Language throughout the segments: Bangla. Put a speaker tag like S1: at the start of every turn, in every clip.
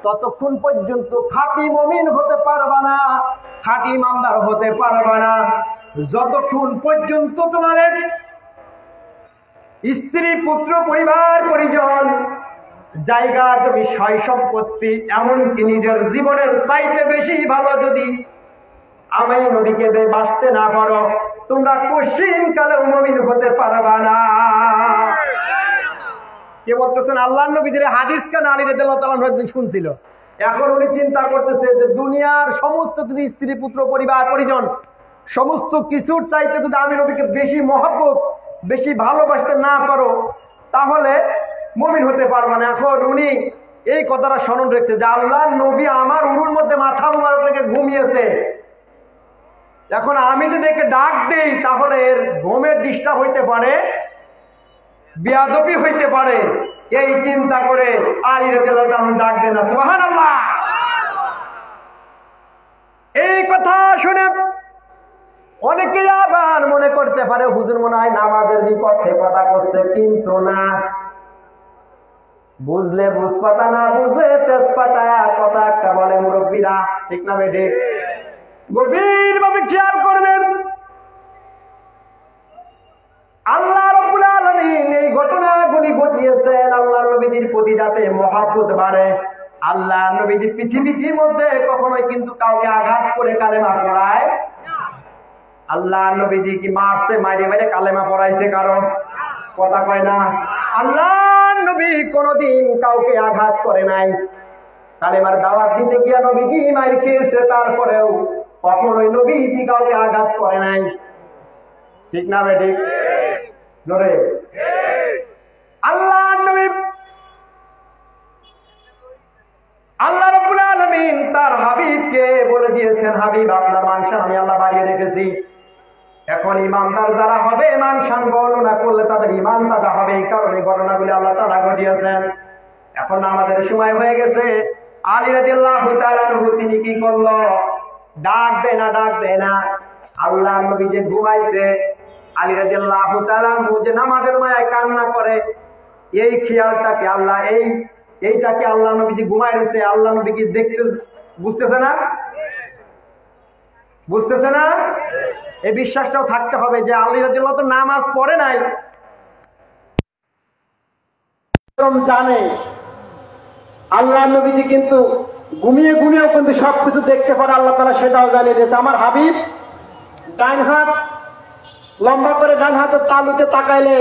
S1: ততক্ষণ পর্যন্ত খাঁটি মুমিন হতে পারবা না, খাঁটি ইমানদার হতে পারবা না। যতক্ষণ পর্যন্ত তোমাদের স্ত্রী, পুত্র, পরিবার, পরিজন, জায়গা, জমি, সয় সম্পত্তি, এমনকি নিজের জীবনের চাইতে বেশি ভালো যদি আমি নবীকে বাঁচতে না পারো, তোমরা কঠিন কালে মুমিন হতে পারবা না। কে বলতেছেন? আল্লাহর নবীদের হাদিস কেন আলী রাদিয়াল্লাহু তাআলা একদিন শুনছিল। এখন উনি চিন্তা করতেছে যে দুনিয়ার সমস্ত যদি স্ত্রী, পুত্র, পরিবার, পরিজন সমস্ত কিছুর চাইতে যদি আমি নবীকে বেশি মহব্বত, বেশি ভালোবাসতে না পারো, তাহলে মুমিন হতে পারবে না। এখন উনি এই কথাটা স্মরণ রেখেছে যে আল্লাহর নবী আমার উরুর মধ্যে মাথা মুবারক রেখে ঘুমিয়েছে, এখন আমি যদি একে ডাক দেই তাহলে এর ঘুমের ডিস্টার্ব হইতে পারে, বেয়াদবি হইতে পারে। এই চিন্তা করে আলী রাদিয়াল্লাহু তাআলা ডাক দেন না। সুবহানাল্লাহ। এই কথা শুনে অনেকে আবার মনে করতে পারে হুজুর মনে হয় নামাজের বিপক্ষে কথা করছে, কিন্তু না, বুঝলে বুঝপাতা, না বুঝলে তেজপাতা, কথা একটা বলে মুরব্বীরা, ঠিক না বেঠিক? গভীর ভাবে খেয়াল করবেন। আল্লাহ রাব্বুল আলামিন এই ঘটনাগুলি ঘটিয়েছেন আল্লাহর নবীর প্রতি যাতে মহব্বত বাড়ে। আল্লাহ নবীজি পৃথিবীর মধ্যে কখনোই কিন্তু কাউকে আঘাত করে কালেমা পড়ায়। আল্লাহ নবীজি কি মারছে, মাইরে মাইরে কালেমা পড়াইছে কারণ? কথা কয় না। আল্লাহ নবী কোনদিন কাউকে আঘাত করে নাই। কালেমার দাওয়াত দিতে গিয়া নবীজি মাইর খেয়েছে, তারপরেও কখনোই নবীজি কাউকে আঘাত করে নাই, ঠিক না বেঠিক? জোরে। আল্লাহ নবী, আল্লাহ রাব্বুল আলামিন তার হাবিবকে বলে দিয়েছেন, হাবিব আপনার মানশান আমি আল্লাহ বাড়িয়ে রেখেছি। এখন ইমানদার যারা হবে, মানশান বর্ণনা করলে তাদের ইমান তাজা হবে। এই কারণে ঘটনাগুলি আল্লাহ তাআলা ঘটিয়েছেন। এখন আমাদের সময় হয়ে গেছে। আলী রাদিয়াল্লাহু তাআলা তিনি কি করলো? ডাক দেয় না, ডাক দেয় না। আল্লাহ নবী যে ঘুমাইছে, আলী রাদিয়াল্লাহু তাআলা যে নামাজের মায়ায় কান্না করে, এই খেয়ালটাকে আল্লাহ এইটাকে আল্লাহ নবী যে ঘুমাই রয়েছে, আল্লাহ নবী কি দেখতে বুঝতেছে না? বুঝতেছে না? এই বিশ্বাসটাও থাকতে হবে যে আলী রাদিয়াল্লাহু তো নামাজ পড়ে নাই, জানে আল্লাহ নবীজি কিন্তু ঘুমিয়ে ঘুমিয়েও কিন্তু সবকিছু দেখতে পারে। আল্লাহ তাআলা সেটাও জানিয়ে দিয়েছে। আমার হাবিব ডান হাত লম্বা করে ডান হাতের তালুতে তাকাইলে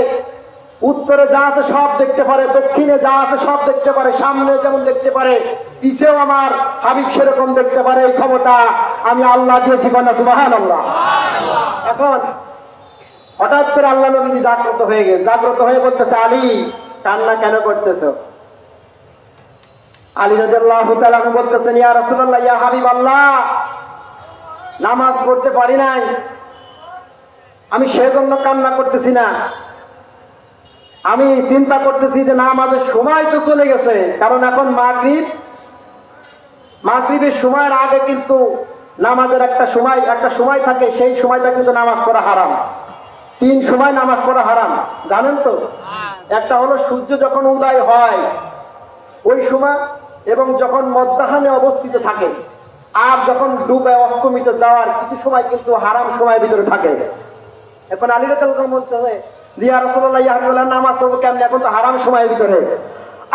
S1: উত্তরে যা আছে সব দেখতে পারে, দক্ষিণে যা আছে সব দেখতে পারে, সামনে যেমন দেখতে পারে, পিছেও আমার হাবিব সেরকম দেখতে পারে। এই ক্ষমতা আমি আল্লাহ দিয়েছি। কন্যা সুবহানাল্লাহ। এখন হঠাৎ করে আল্লাহ নবী জাগ্রত হয়ে গেছে, জাগ্রত হয়ে বলতেছে, আলী কান্না কেন করতেছো? আলী রাদিয়াল্লাহু তাআলা বলতেছেন, ইয়া রাসূলুল্লাহ, ইয়া হাবিবাল্লাহ, নামাজ পড়তে পারি নাই, আমি সেজন্য কান্না করতেছি না। আমি চিন্তা করতেছি যে নামাজের সময় তো চলে গেছে, কারণ এখন মাগরিবের সময়ের আগে কিন্তু নামাজের একটা সময় থাকে, সেই সময়টা কিন্তু নামাজ পড়া হারাম। 3 সময় নামাজ পড়া হারাম, জানেন তো? একটা হলো সূর্য যখন উদয় হয় ওই সময়, এবং যখন মধ্যাহ্নে অবস্থিত থাকে, আর যখন ডুবে অস্তমিত যাওয়ার কিছু সময় কিন্তু হারাম সময়ের ভিতরে থাকে। এখন আলী রাদিয়াল্লাহু তাআলা বলতেছে, ইয়া রাসূলুল্লাহ, ইয়া হাবিবাল্লাহ, নামাজ পড়বো কেমনে? এখন তো হারাম সময়ের ভিতরে।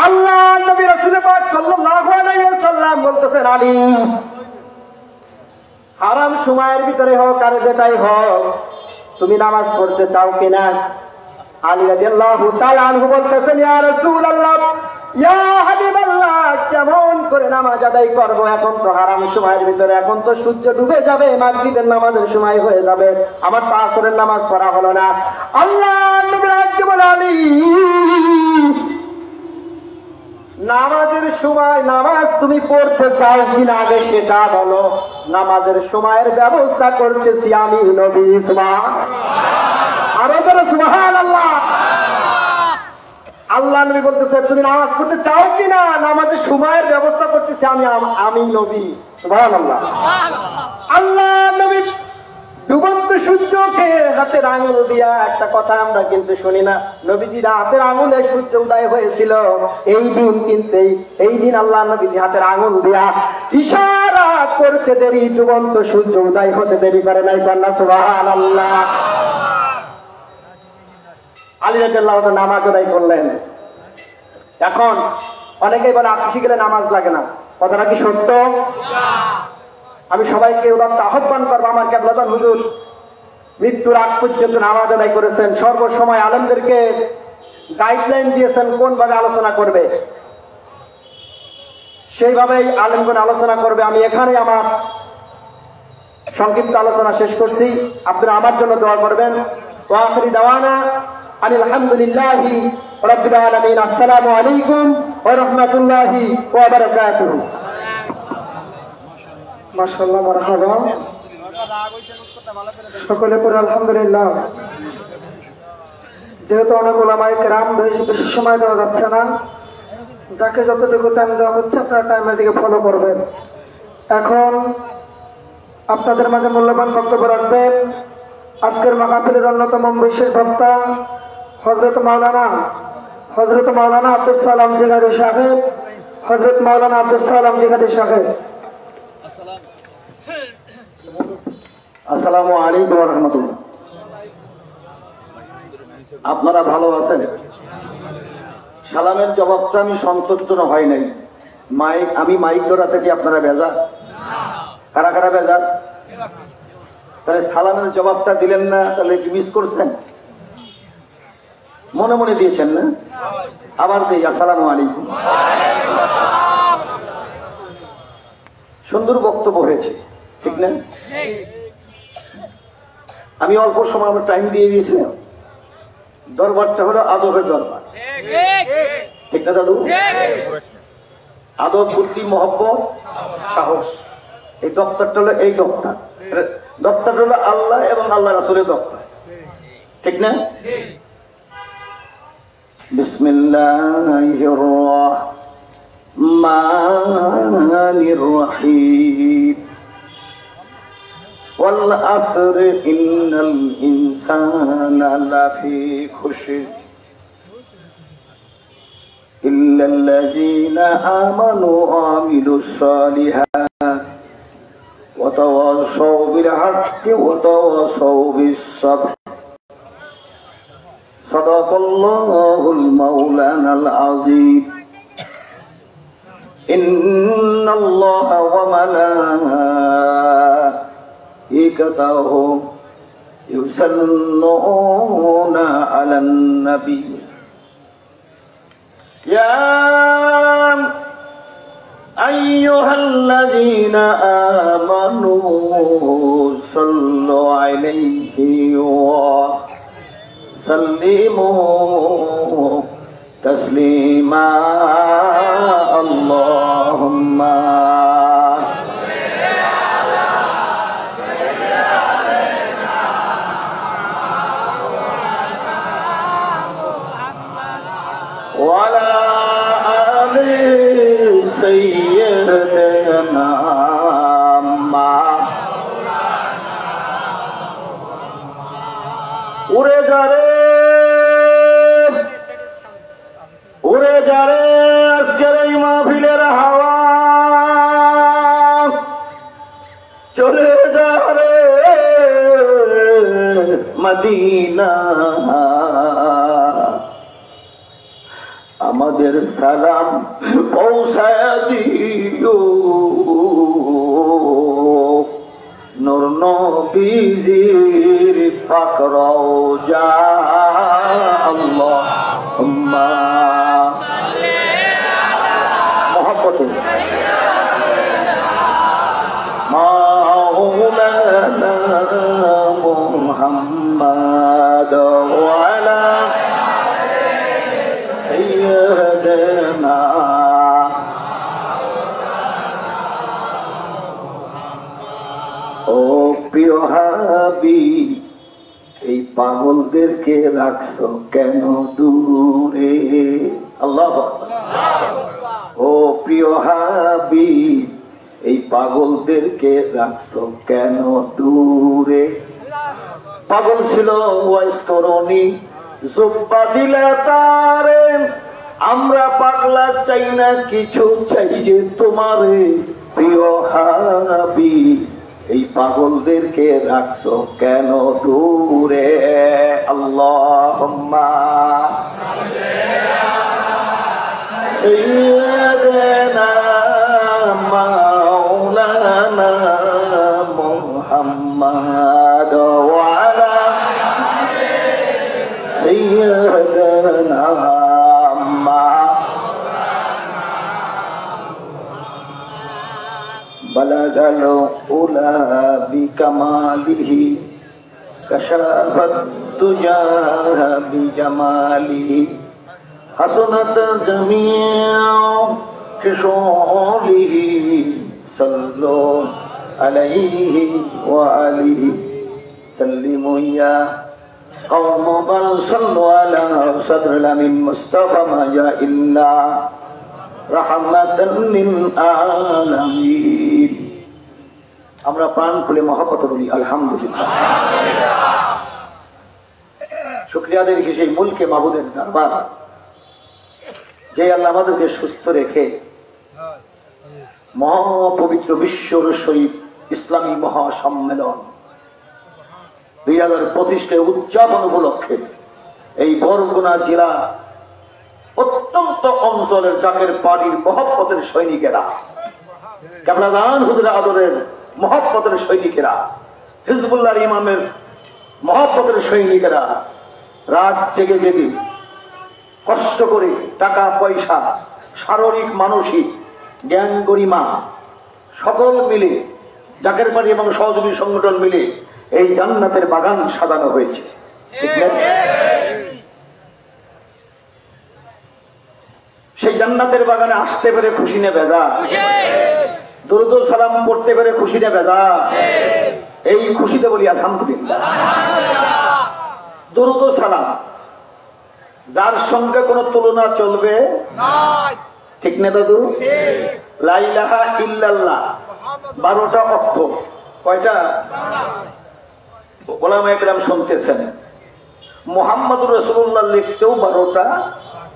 S1: আল্লাহ নবী রাসূল পাক সাল্লাল্লাহু আলাইহি ওয়াসাল্লাম বলতেছেন, আলী হারাম সময়ের ভিতরে হোক আর যেটাই হোক, তুমি নামাজ পড়তে চাও কিনা? আলী রাদিয়াল্লাহু তাআলা আনহু বলতেছেন, ইয়া রাসূলুল্লাহ, ইয়া হাবিবাল্লাহ, কেমন করে নামাজ আদায় করবো? এখন তো হারাম সময়ের ভিতরে, এখন তো সূর্য ডুবে যাবে, মাগরিবের নামাজের সময় হয়ে যাবে, আমার তো আসরের নামাজ পড়া হলো না। আল্লাহ নবী বলে, আলী নামাজের সময় নামাজ তুমি পড়তে চাও কিনা আগে সেটা বলো। নামাজের সময়ের ব্যবস্থা করতেছি আমি নবী। আরো তো সুবহানাল্লাহ। আল্লাহ নবী বলতেছে, তুমি নামাজ পড়তে চাও কিনা? নামাজের সময়ের ব্যবস্থা করতেছি আমি নবী। সুবহানাল্লাহ। আল্লাহ নবী ডুবন্ত সূর্যকে হাতের আঙুল দিয়া, একটা কথা আমরা কিন্তু শুনি না, নবীজির হাতের আঙুলে সূর্য উদয় হয়েছিল এই দিন আল্লাহ নবীজি হাতের আঙুল দিয়া ইশারা করতে দেরি, ডুবন্ত সূর্য উদয় হতে দেরি করে নাই। কন্যা সুবহানাল্লাহ। আলী রাদিয়াল্লাহু তাআলা নামাজ আদায় করলেন। এখন অনেকেই বলে আকাশি গেলে নামাজ লাগে না, কথাটা কি সত্য? আমি সবাইকে আহ্বান করবো, আমার কেবলাদান হুজুর মৃত্যুর আগ পর্যন্ত নামাজ আদায় করেছেন, সর্বসময় আলেমদেরকে গাইডলাইন দিয়েছেন কোন ভাবে আলোচনা করবে, সেইভাবেই আলেমগণ আলোচনা করবে। আমি এখানে আমার সংক্ষিপ্ত আলোচনা শেষ করছি, আপনারা আমার জন্য দোয়া করবেন। ওয়া আখিরি দাওয়ানা আলহামদুলিল্লাহি রাব্বিল আলামিন। আসসালামু আলাইকুম ওয়া রাহমাতুল্লাহি ওয়া বারাকাতুহু। মাশাআল্লাহ, মারহাবা। সকলে পড়ে আলহামদুলিল্লাহ। যেহেতু অনেক ওলামায়ে কেরাম, বেশি সময় দেওয়া যাচ্ছে না, যাকে যতটুকু টাইম দেওয়া হচ্ছে আপনারা টাইমের দিকে ফলো করবেন। এখন আপনাদের মাঝে মূল্যবান বক্তব্য রাখবেন আজকের মাহফিলের অন্যতম বিশেষ বক্তা হযরত মাওলানা আব্দুল সালাম জিগাদি সাহেব। হযরত মাওলানা আব্দুল সালাম জিগাদি সাহেব। আসসালামু আলাইকুম ওয়া রাহমাতুল্লাহ। আপনারা ভালো আছেন? সালামের জবাবটা আমি সন্তুষ্ট হয় নাই। আমি মাইক ধরাতে কি আপনারা বেজার? কারা কারা বেজার? তাহলে সালামের জবাবটা দিলেন না, তাহলে কি মিস করছেন? মনে মনে দিয়েছেন না? আবার দিই, আসসালামু আলাইকুম। সুন্দর বক্তব্য হয়েছে, ঠিক না? আমি অল্প সময় আমার টাইম দিয়ে দিয়েছিলাম। দরবারটা হলো আদবের দরবার, ঠিক না দাদু? আদব, বুদ্ধি, মহব্বত, সাহস, এই দপ্তরটা হলো এই দপ্তরটা হলো আল্লাহ এবং আল্লাহ রাসূলের দপ্তর, ঠিক না? বিসমিল্লাহির রাহমানির রাহিম। ওয়াল আসর ইন্নাল ইনসানা লাফি খুশর ইল্লাল্লাযীনা আমানু ওয়া আমিলুস সালিহাত ওয়া তাওয়াসাউ বিল হাক্কি ওয়া তাওয়াসাউ বিস সাবর। সাদাকাল্লাহুল মাওলানাল আযীম। ইন্নাল্লাহা ওয়া মালাইকাতাহু ইউসাল্লুনা আলান নবী। ইয়া আইয়ুহাল্লাযীনা আমানু সাল্লু আলাইহি ওয়া সাল্লিমু তাসলিমা। আল্লাহুম্মা ওয়ালা আলি সাইয়্যিদিনা উড়ে যারে আজকের এই মাহফিলের হাওয়া, চলে যারে মদিনা। আমাদের সালাম পৌঁছায় দিও নূর নবীর পাক রওজা। আল্লাহুম্মা মহব্বতে মাওলানা মুহাম্মদ ওয়া আলা সাইয়্যিদিনা। ও প্রিয় হাবিব, এই পাগলদেরকে রাখছো কেন দূরে? আল্লাহু আকবার। ও প্রিয় হাবিব, এই পাগলদেরকে রাখছো কেন দূরে?
S2: পাগল ছিল ওয়াইস করনি জুব্বা দিলে তারে আমরা পাগলা চাই না কিছু চাই যে তোমারে প্রিয় হাবি এই পাগলদেরকে রাখছো কেন দূরে আল্লাহুম্মা সাইয়্যিদানা মাওলানা মুহাম্মাদ ওয়া আলা সাইয়্যিদানা بلغ العلا بكماله كشف الدجى بجماله حسنت جميع خصاله صلوا عليه وآله سلموا يا قوم بل صلوا على صدر الأمين مصطفى ما جاء إلا আমরা প্রাণ খুলে মহব্বত বলি আলহামদুলিল্লাহ। শুকরিয়া আদায় রেখে সেই মুলকে মাবুদের দরবার যে আল্লাহ আমাদেরকে সুস্থ রেখে মহাপবিত্র বিশ্বর শহীদ ইসলামী মহাসম্মেলন 2025 উদযাপন উপলক্ষে এই বরগুনা জেলা অত্যন্ত অঞ্চলের জাকের পার্টির মহব্বতের সৈনিকেরা, কেবলাদান হুজুর আদরের মহব্বতের সৈনিকেরা, হিজবুল্লাহর ইমামের মহব্বতের সৈনিকেরা রাত জেগে জেগে কষ্ট করে টাকা পয়সা শারীরিক মানসিক জ্ঞান গরিমা সকল মিলে জাকের পার্টি এবং সহযোগী সংগঠন মিলে এই জান্নাতের বাগান সাজানো হয়েছে। সেই জান্নাতের বাগানে আসতে পেরে খুশি নে বেজা, দরুদ সালাম পড়তে পেরে খুশি নে বেজা, এই খুশিতে বলি আলহামদুলিল্লাহ। দরুদ সালাম যার সঙ্গে কোনো তুলনা চলবে ঠিক না দাদু? লা ইলাহা ইল্লাল্লাহ 12টা অক্ষর, কয়টা? ওলামায়ে কেরাম শুনতেছেন মুহাম্মদুর রাসূলুল্লাহ লিখতেও 12টা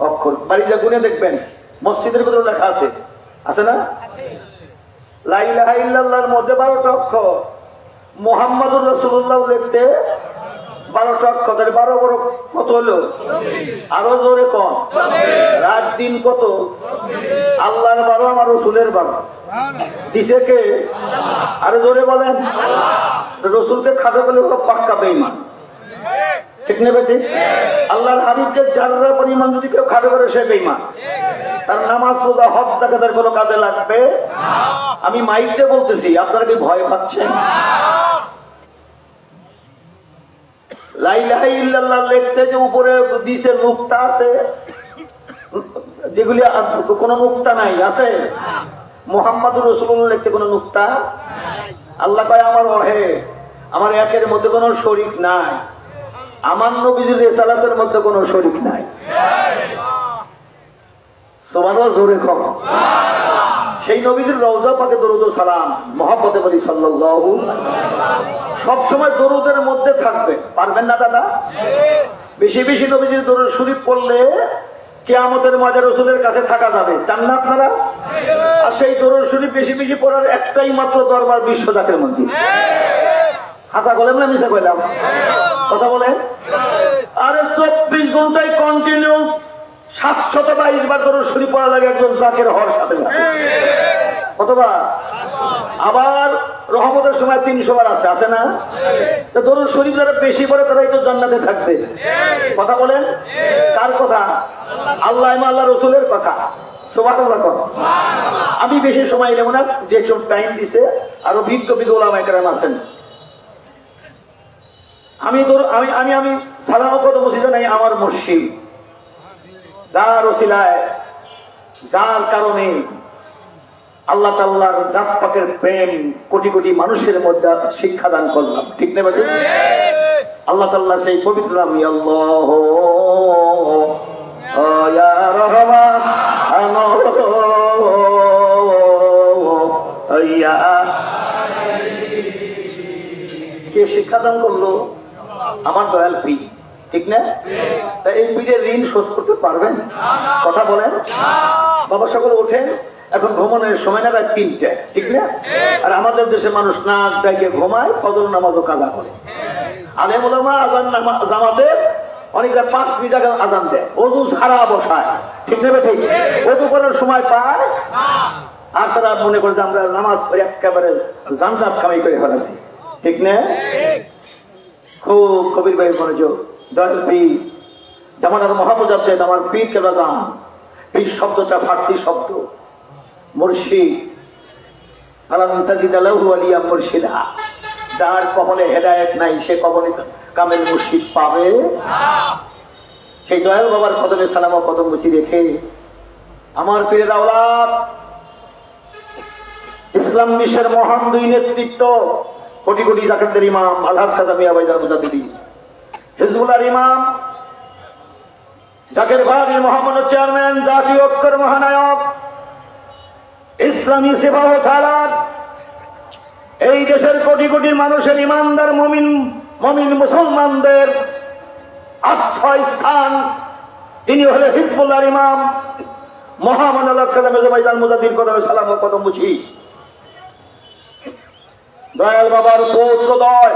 S2: অক্ষর। বাড়িতে গুনে দেখবেন মসজিদের ভিতরে লেখা আছে, আছে না? লা ইলাহা ইল্লাল্লাহর মধ্যে 12টা অক্ষর, মুহাম্মদুর রাসূলুল্লাহ লিখতে 12টা অক্ষর। 12 বড় কত হলো? আরো জোরে কোন? রাত দিন কত? আল্লাহর 12 আমার রাসূলের 12 দিছে কে? আরো জোরে বলেন। রাসূলকে খাটো বলে পাক্কা বেঈমান, ঠিক না বেটি? আল্লাহর হাবিবকে যারা পরিমাণ যদি কেউ খাটো করে সে বেঈমান। তার নামাজ রোজা হজ যাকাতের কোনো কাজে লাগবে? আমি মাইকে বলতেছি, আপনারা কি ভয় পাচ্ছেন? লা ইলাহা ইল্লাল্লাহ লিখতে যে উপরে দিছে নুকতা আছে, যেগুলি কোনো নুকতা নাই, আছে? মুহাম্মাদুর রাসূলুল্লাহ লিখতে কোনো নুকতা? আল্লাহ কয় আমার ওহে আমার একের মধ্যে কোনো শরীক নাই, আমার নবীর রিসালাতের মধ্যে কোনো শরীক নাই। সুবহানাল্লাহ, জোরে কম। সেই নবীর রওজা পাকে দরুদ ও সালাম মহব্বতে বলি সাল্লাল্লাহু। সব সময় দরুদের মধ্যে থাকবে, পারবেন না দাদা? বেশি বেশি নবীর দরুদ শরীফ পড়লে কিয়ামতের ময়দানে রাসূলের কাছে থাকা যাবে, চান না আপনারা? আর সেই দরুদ শরীফ বেশি বেশি পড়ার একটাই মাত্র দরবার বিশ্ব জাকের মন্দির। হাতা বলেন না মিশা কইলাম? কথা বলেন। আরে 24 ঘন্টায় কন্টিনিউ 722 বার দরুদ শরীফ পড়া লাগে একজন জাকের হওয়ার সাথে সাথে। কতবার? আবার রহমতের সময় 300 বার আছে, আছে না? তো দরুদ শরীফ যারা বেশি পড়ে তারাই তো জান্নাতে থাকবে। কথা বলেন। কার কথা? আল্লাহ এবং আল্লাহ রাসূলের কথা। সুবহানাল্লাহ। আমি বেশি সময় নেব না, যে সব টাইম দিছে আরো বিজ্ঞ ওলামায়ে কেরাম আছেন। আমি সালাম কত মসজিদে নাই, আমার মুর্শিদ যার ওসিলায় যার কারণে আল্লাহ তাআলার জাত পাকের প্রেম কোটি কোটি মানুষের মধ্যে শিক্ষা দান করলাম, ঠিক না বাজে? আল্লাহ তাআলা সেই পবিত্র নাম আল্লাহ ইয়া রহমান কে শিক্ষা দান করলো? আমার দয়াল পীর, ঠিক না? তা এই পীরের ঋণ শোধ করতে পারবেন? কথা বলেন। বাবা সকলে ওঠেন, এখন ঘুমানোর সময় না রাত 3টায়, ঠিক না? আর আমাদের দেশে মানুষ নাক ডাকে ঘুমায়, ফজর নামাজও কাজা করে। আলেম ওলামা আজান জামাতে অনেকটা 5 মিনিট আগে আজান দেয়, ওযু ছাড়া বসায়, ঠিক না? ঠিক, ওযু করার সময় পায়, আর তারা মনে করে যে আমরা নামাজ পড়ে একেবারে জান্নাত কামাই করে ফেলেছি, ঠিক না? খুব কবির ভাই মনোযোগ, দয়াল পীর যেমন আর মহাপজাত আমার পীর কেন দাম। পীর শব্দটা ফার্সি শব্দ, মুর্শিদ, মুর্শিদা, যার কবলে হেদায়েত নাই সে কবলে কামেল মুর্শিদ পাবে। সেই দয়াল বাবার কদমে সালাম ও কদম মুছি রেখে আমার পীরের আওলাদ ইসলাম বিশ্বের মহান দুই নেতৃত্ব, কোটি কোটি জাকাতের ইমাম আলহাজ খাজা মিয়া ভাইজান মুজাদ্দিদি, হিজবুল্লাহর ইমাম জাকের বাড়ির মহামান্য চেয়ারম্যান, জাতীয় ঐক্যের মহানায়ক, ইসলামী সেবা ও সালাত, এই দেশের কোটি কোটি মানুষের ইমানদার মুমিন মুসলমানদের আশ্রয় স্থান, তিনি হলেন হিজবুল্লাহর ইমাম মহামান্য আলহাজ খাজা মিয়া ভাইজান মুজাদ্দিদির কদমে সালাম ও কদম মুছি। দয়াল বাবার পৌত্রদয়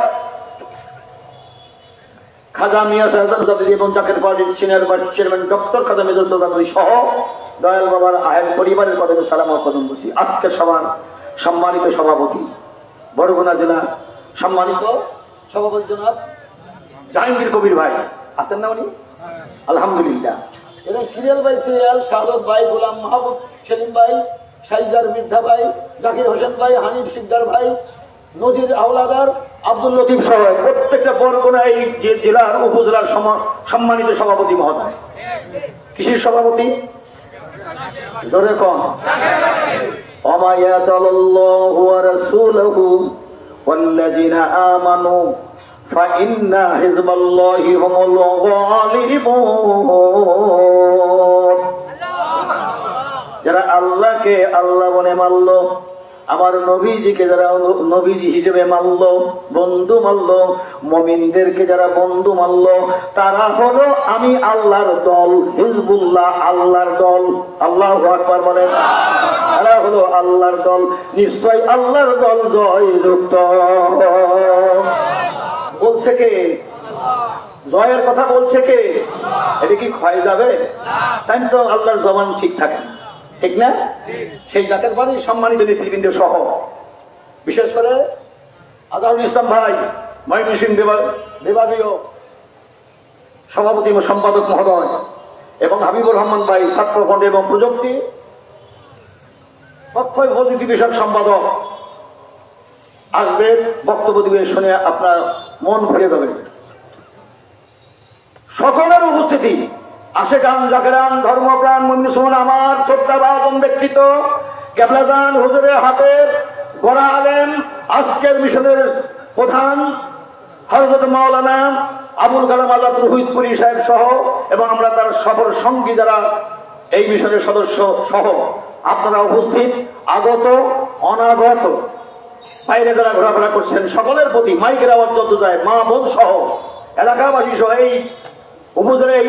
S2: খাজা মিয়া সাহেব এবং জাকের পার্টির সিনিয়র ভাইস চেয়ারম্যান ডক্টর খাজা মেজর চৌধুরী সহ দয়াল বাবার আহের পরিবারের কদমে সালাম ও কদম মুছি। আজকের সভার সম্মানিত সভাপতি, বরগুনা জেলা সম্মানিত সভাপতি জনাব জাহাঙ্গীর কবির ভাই আছেন না উনি? আলহামদুলিল্লাহ। এবং সিরিয়াল বাই সিরিয়াল শাহাদত ভাই, গোলাম মাহবুব সেলিম ভাই, শাইজার মির্জা ভাই, জাকির হোসেন ভাই, হানিফ সিকদার ভাই, নজির আওলাদার, আব্দুল লতিফ সহ প্রত্যেকটা বরগুনা এই যে জেলার উপজেলার সম্মানিত সভাপতি মহোদয়। কিসের সভাপতি? জোরে কোন? ওমায়াতাল্লাহু ওয়া রাসূলুহু ওয়াল্লাযিনা আমানু ফাইন্না হিজবাল্লাহি হুমুল গালিবুন। যারা আল্লাহকে আল্লাহ বলে মানল, আমার নবীজিকে যারা নবীজি হিসেবে মানল, বন্ধু মানল, মুমিনদেরকে যারা বন্ধু মানল, তারা হলো আমি আল্লাহর দল, হিজবুল্লাহ আল্লাহর দল। আল্লাহু আকবার বলেন। তারা হলো আল্লাহর দল, নিশ্চয় আল্লাহর দল জয়যুক্ত। বলছে কে? জয়ের কথা বলছে কে? এটা কি ক্ষয় যাবে? তাই তো আল্লাহর জবান ঠিক থাকে, ঠিক না? সেই জাতের বাড়ি সম্মানিত নেতৃবৃন্দ সহ বিশেষ করে আজহারুল ইসলাম ভাই, ময়মনসিংহ বিভাগীয় সভাপতি ও সম্পাদক মহোদয়, এবং হাবিবুর রহমান ভাই ছাত্র ফ্রন্ট এবং প্রযুক্তি তথ্য প্রযুক্তি বিষয়ক সম্পাদক আসবে, বক্তব্য দিবে, শুনে আপনার মন ভরে যাবে। সকলের উপস্থিতি, আশেকান জাকেরান ধর্মপ্রাণ মুসলমান আমার শ্রদ্ধাভাজন ব্যক্তিত্ব কেবলাজান হুজুরের হাতের গড়া আলেম, আজকের মিশনের প্রধান হযরত মাওলানা আবুল কালাম আজাদ রুহিতপুরী সাহেব সহ এবং আমরা তার সফর সঙ্গী যারা এই মিশনের সদস্য সহ আপনারা উপস্থিত, আগত অনাগত, বাইরে যারা ঘোরাফেরা করছেন, সকলের প্রতি মাইকের আওয়াজ যত যায়, মা বোন সহ এলাকাবাসী সহ এই উপজেলা এই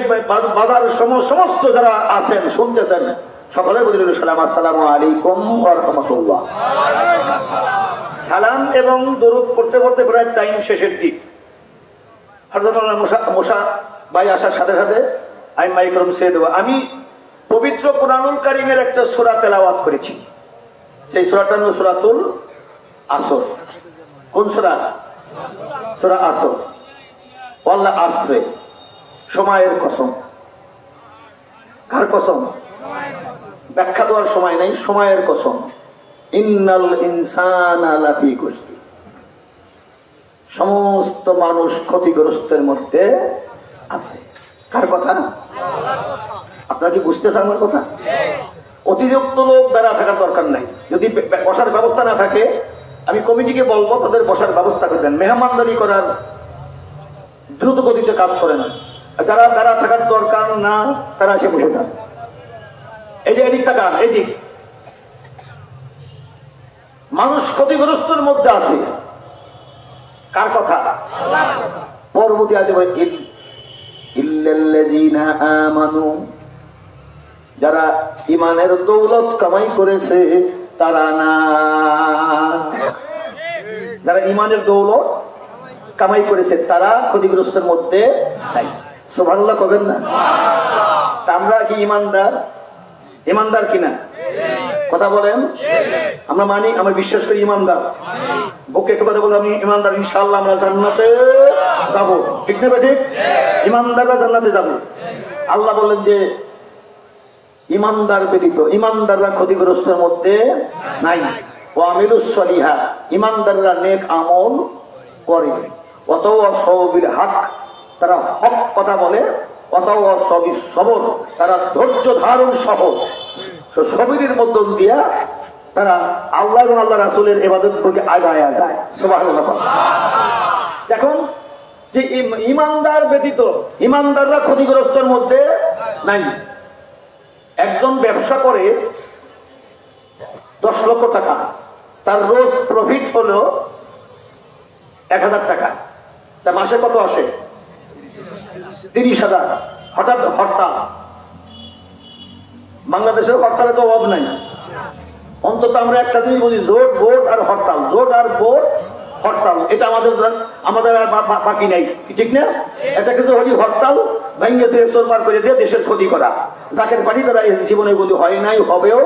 S2: বাজার সমস্ত যারা আছেন শুনতেছেন, সকলের প্রতি সালাম, আসসালামু আলাইকুম ওয়া রাহমাতুল্লাহ। সালাম এবং দরুদ করতে করতে প্রায় টাইম শেষের দিক। হযরত মুসা ভাই আসার সাথে সাথে আমি মাইক্রোফোন ছেড়ে দেবো। আমি পবিত্র কুরআনুল কারীমের একটা সূরা তেলাওয়াত করেছি, সেই সূরাটার নাম সূরাতুল আসর। কোন সূরা? সূরা আসর। ওয়াল আসরে, সময়ের কসম। কার কসম? ব্যাখ্যা দেওয়ার সময় নেই, সময়ের কসম। ইন্নাল ইনসানা লাফি খুসর, সমস্ত মানুষ ক্ষতিগ্রস্তের মধ্যে আছে। কার কথা? আপনারা কি বুঝতেছেন আমার কথা? অতিরিক্ত লোক দ্বারা থাকার দরকার নাই। যদি বসার ব্যবস্থা না থাকে, আমি কমিটিকে বলবো তাদের বসার ব্যবস্থা করে দেন। মেহমানদারি করার দ্রুত গতিতে কাজ করে না। যারা দ্বারা থাকার দরকার না তারা এসে বসে থাক। এই যে এদিক থাকা, এদিক মানুষ ক্ষতিগ্রস্তের মধ্যে আছে। কার কথা? পর্ব পরবর্তী আয়াতে বলে ইল্লাল্লাযীনা আমানু, যারা ঈমানের দৌলত কামাই করেছে তারা না। যারা ঈমানের দৌলত কামাই করেছে তারা ক্ষতিগ্রস্তের মধ্যে নাই। সুবহানাল্লাহ কবেন না? আমরা কি ঈমানদার? ঈমানদার কিনা কথা বলেন? আমরা মানি, আমরা বিশ্বাস করি ঈমানদার। বুকে একটু কথা বলে আমি ঈমানদার, ইনশাআল্লাহ আমরা জান্নাতে যাব। ঠিক না ঠিক? ঈমানদাররা জান্নাতে যাবে। আল্লাহ বলেন যে ঈমানদার ব্যতীত ঈমানদাররা ক্ষতিগ্রস্তের মধ্যে নাই। ওয়া আমিলুস সলিহাত, ঈমানদাররা নেক আমল করে। ওয়াতাওয়াসাউ বিল হক, তারা হক কথা বলে। ওয়াতাওয়াসাউ বিস সবর, তারা ধৈর্য ধারণ সহ সবরের মধ্য দিয়া তারা আল্লাহ এবং আল্লাহ রাসূলের ইবাদত করে আগায় যায়। সুবহানাল্লাহ। এখন যে ঈমানদার ব্যতীত ঈমানদাররা ক্ষতিগ্রস্তের মধ্যে নাই। একজন ব্যবসা করে 10 লক্ষ টাকা, তার রোজ প্রফিট হলো 1000 টাকা, তা মাসে কত আসে? 30,000। হঠাৎ হরতাল, বাংলাদেশের হরতালের তো অভাব নাই। অন্তত আমরা একটা জিনিস বুঝি, জোট ভোট আর হরতাল, জোট আর ভোট হরতাল, এটা আমাদের আর বাকি নাই। ঠিক না? এটা কিন্তু হলি হরতাল ভেঙে দিয়ে তোলমার করে দিয়ে দেশের ক্ষতি করা। জাকের পানি তারা জীবনে বলি হয় নাই, হবেও।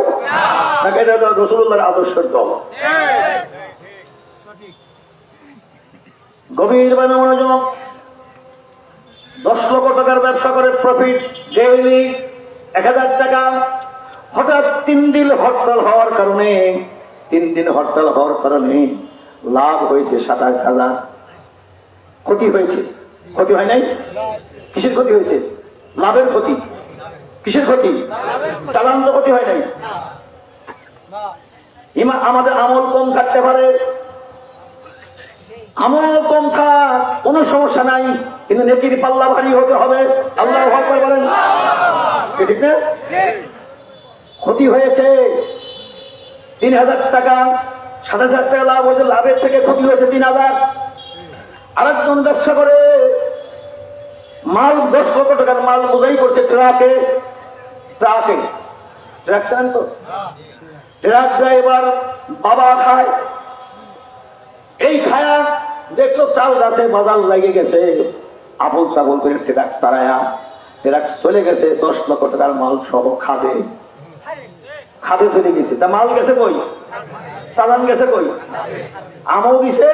S2: এটা রাসূলুল্লাহর আদর্শের দল। গভীরভাবে মনোযোগ। 10 লক্ষ টাকার ব্যবসা করে প্রফিট ডেইলি 1000 টাকা। হঠাৎ 3 দিন হরতাল হওয়ার কারণে লাভ হয়েছে 27,000। ক্ষতি হয়েছে? ক্ষতি হয় নাই? কিসের ক্ষতি হয়েছে? লাভের ক্ষতি। কিসের ক্ষতি? চালান তো ক্ষতি হয় নাই। আমাদের আমল কম থাকতে পারে, আমল কম থাক কোন সমস্যা নাই, কিন্তু নেকির পাল্লা ভারী হতে হবে। আল্লাহু আকবার বলেন। ঠিক না? ক্ষতি হয়েছে 3,000 টাকা, 7,000 টাকা লাভ হয়েছে, লাভের থেকে ক্ষতি হয়েছে 3,000। আরেকজন ব্যবসা করে মাল 10 লক্ষ টাকার মাল বোঝাই করছে ট্রাকে। ট্রাক চান তো? ট্রাক ড্রাইভার বাবা খায়, এই খায়া দেখলো চাল গাছে বাজার লেগে গেছে, আবল চাবল করে ট্রাক তারায়া ট্রাক চলে গেছে, 10 লক্ষ টাকার মাল সহ খাবে চলে গেছে। তা মাল গেছে কই? চালান গেছে কই? আমও গেছে,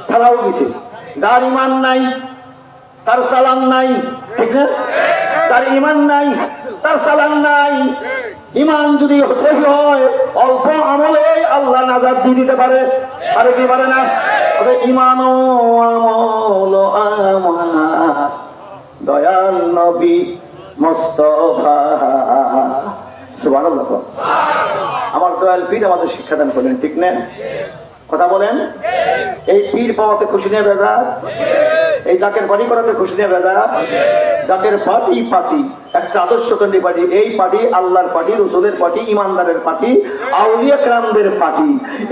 S2: ছাড়াও গেছে। যার ইমান নাই তার চালান নাই। ঠিক না? তার ইমান নাই তার চালান নাই। ইমান যদি সহি হয় অল্প আমলে আল্লাহ নাজাত দিয়ে দিতে পারে। আরে কি পারে না? ইমান ও আমল আমার দয়াল নবী মুস্তাফা। সুবহানাল্লাহ। আমার দয়াল পীর আমাদের শিক্ষাদান করলেন। ঠিক না? কথা বলেন। এই পীর পাওয়াতে খুশি নিয়ে বেজা, এই জাকের পার্টি করাতে খুশি নিয়ে বেজা। জাকের পার্টি একটা আদর্শ কেন্দ্রিক পার্টি। এই পার্টি আল্লাহর পার্টি, রাসূলের পার্টি, ইমানদারের পার্টি, আউলিয়া কেরামদের পার্টি।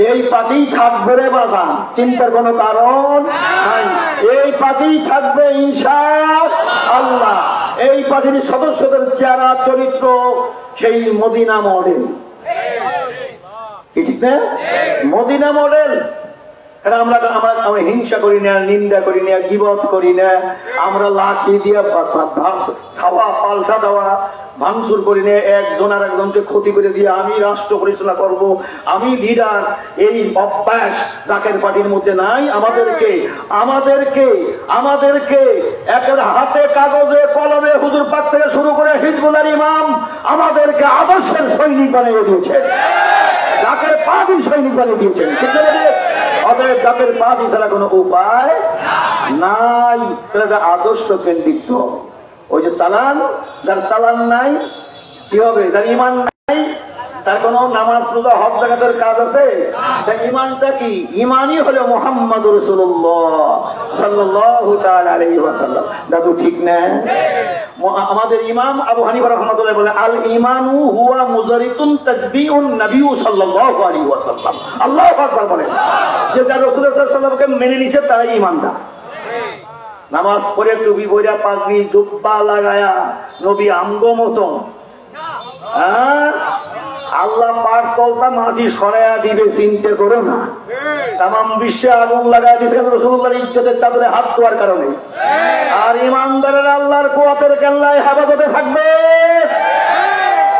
S2: এই পার্টি থাকবে রে বাবা, চিন্তার কোনো কারণ নাই। এই পার্টি থাকবে ইনশাআল্লাহ। এই পার্টির সদস্যদের চেহারা চরিত্র সেই মদিনা মডেল। ঠিক না? Medina model. আমরা হিংসা করি না, নিন্দা করি না, গীবত করি না, আমরা লাঠি দিয়ে খাওয়া পাল্টা দেওয়া ভাঙচুর করি না, একজন আর একজনকে ক্ষতি করে দিয়ে আমি রাষ্ট্র পরিচালনা করব, আমি লিডার, এই অভ্যাস জাকের পার্টির মধ্যে নাই। আমাদেরকে একের হাতে কাগজে কলমে হুজুর পাক থেকে শুরু করে হিজবুল্লাহর ইমাম আমাদেরকে আদর্শের সৈনিক বানিয়ে দিয়েছে, জাকের পার্টির সৈনিক বানিয়ে দিয়েছেন। ঠিক আছে? অতএব জাকের পার্টি ছাড়া কোনো উপায় নাই। আদর্শ কেন্দ্রিক। ওই যে চালান, যার চালান নাই কি হবে? যার ইমান নাই, তার কোন নামাজ রোজা হজ জাকাতের কাজ আছে? তার ইমানটা কি? ইমানই হলো মুহাম্মদুর রাসূলুল্লাহ সাল্লাল্লাহু তাআলা আলাইহি ওয়াসাল্লাম। দাদু ঠিক না? আমাদের ইমাম আবু হানিফা রাহমাতুল্লাহ বলে, আল ঈমানু হুয়া মুজারিতুন তাসবিহুন নবী সাল্লাল্লাহু আলাইহি ওয়াসাল্লাম। আল্লাহু আকবার বলেন। যে যারা রাসূল সাল্লাল্লাহু আলাইহি ওয়াসাল্লামকে মেনে নিছে তারাই ঈমানদার। নামাজ পড়ে টুপি পড়া পাগড়ি জুব্বা লাগায়া নবী আমগো মতন আল্লাহ পাক কলতা মাটি সরাইয়া দিবে, চিন্তা করো না। তামাম বিশ্বে আগুন লাগাই দিয়েছেন রাসূলুল্লাহর ইজ্জতের চাদরে হাত ধোয়ার কারণে। আর ইমানদারের আল্লাহর কুওয়াতের কেল্লায় হেফাজতে থাকবে।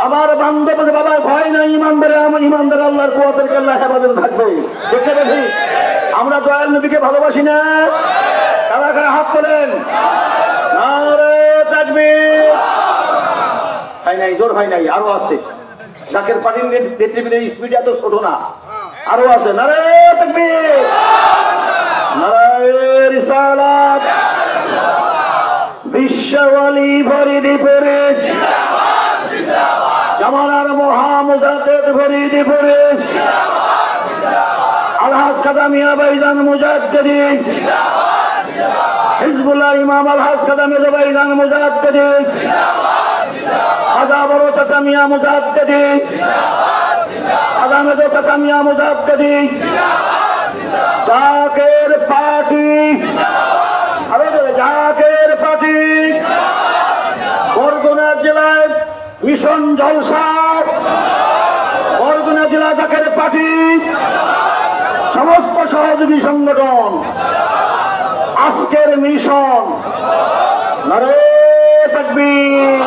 S2: আমার বান্ধব বাবার ভয় নাই, ইমানদার আল্লাহর কুওয়াতের কেল্লায় হেফাজতে থাকবে। দেখতে দেখি আমরা দয়াল নবীকে ভালোবাসি না? কারা কারা হাত তোলেন? নারে তাকবীর। হয় নাই, জোর হয় নাই, আরো আছে। জাকের পাটিল নেতৃবৃন্দের স্পিড এত ছোট না, আরো আছে। নারে তাকবীর, নারে রিসালাত। বিশ্বওয়ালি ফরিদপুরে জামানার মহামুজাদ্দিদ ফরিদপুরে আলহাজ কাদামিয়া ভাইজান মুজাদ্দিদি, হিজবুল্লাহ ইমাম আলহাজ কাদামিয়া ভাইজান মুজাদ্দিদি, খাজা বড় চাচা মিয়া মুজাদ্দিদি, খাজা মেজো চাচা মিয়া মুজাদ্দিদি, জাকের পার্টি, আরো জাকের পার্টি, বরগুনা জেলায় মিশন জলসা, বরগুনা জেলা জাকের পার্টি, সমস্ত সহযোগী সংগঠন আজকের মিশন। নারে তাকবীর।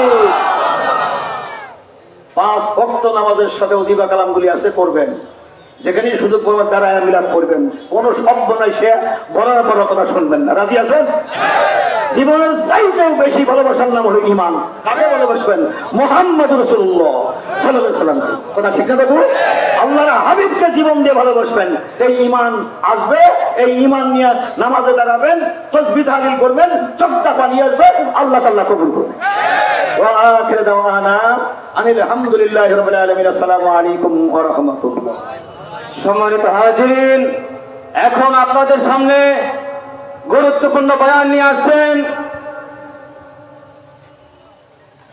S2: 5 ওয়াক্ত নামাজের সাথে ওজিফা কালামগুলি আছে, করবেন। যেখানে সুযোগ পড়বার দ্বারা মিলাদ করবেন। কোন শব্দ নাই, সে বলার বড় কথা শুনবেন না। রাজি আছেন? জীবনের চাইতেও বেশি ভালোবাসার নাম হলো ঈমান। কাকে ভালোবাসবেন? মুহাম্মদ রাসূলুল্লাহ সাল্লাল্লাহু আলাইহি ওয়াসাল্লাম। কথা ঠিক না বাবু? আল্লাহর হাবিবকে জীবন দিয়ে ভালোবাসবেন। এই ঈমান আসবে, এই ঈমান নিয়ে নামাজে দাঁড়াবেন, তাসবিহ তাহলিল করবেন, চোখটা পানি আসবে, আল্লাহ তাআলা কবুল করবেন। ওয়া আখির দাওয়ানা আনিল হামদুলিল্লাহি রাব্বিল আলামিন। আসসালামু আলাইকুম ওয়া রাহমাতুল্লাহ।
S3: সম্মানিত হাজিরিন, এখন আপনাদের সামনে গুরুত্বপূর্ণ বয়ান নিয়ে আসছেন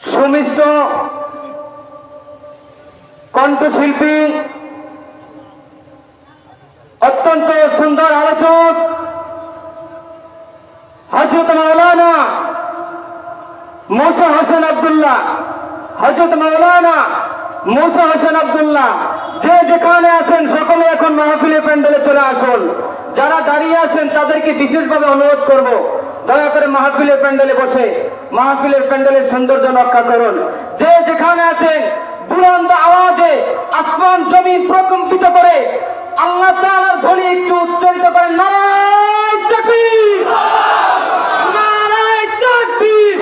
S3: সুমিশ্র কণ্ঠশিল্পী, অত্যন্ত সুন্দর আলোচক হযরত মাওলানা মুসা হোসেন আব্দুল্লাহ। হযরত মাওলানা মুসা হোসেন আব্দুল্লাহ, যে যেখানে আছেন সকলে এখন মাহফিলের প্যান্ডেলে চলে আসুন। যারা দাঁড়িয়ে আছেন তাদেরকে বিশেষভাবে অনুরোধ করব, দয়া করে মাহফিলের প্যান্ডেলে বসে মাহফিলের প্যান্ডেলের সৌন্দর্য রক্ষা করুন। যে যেখানে আছেন বুলন্দ আওয়াজে আসমান জমিন প্রকম্পিত করে আল্লাহ তাআলার ধ্বনি একটু উচ্চারিত করেন। নারায়ে তাকবীর, নারায়ে তাকবীর,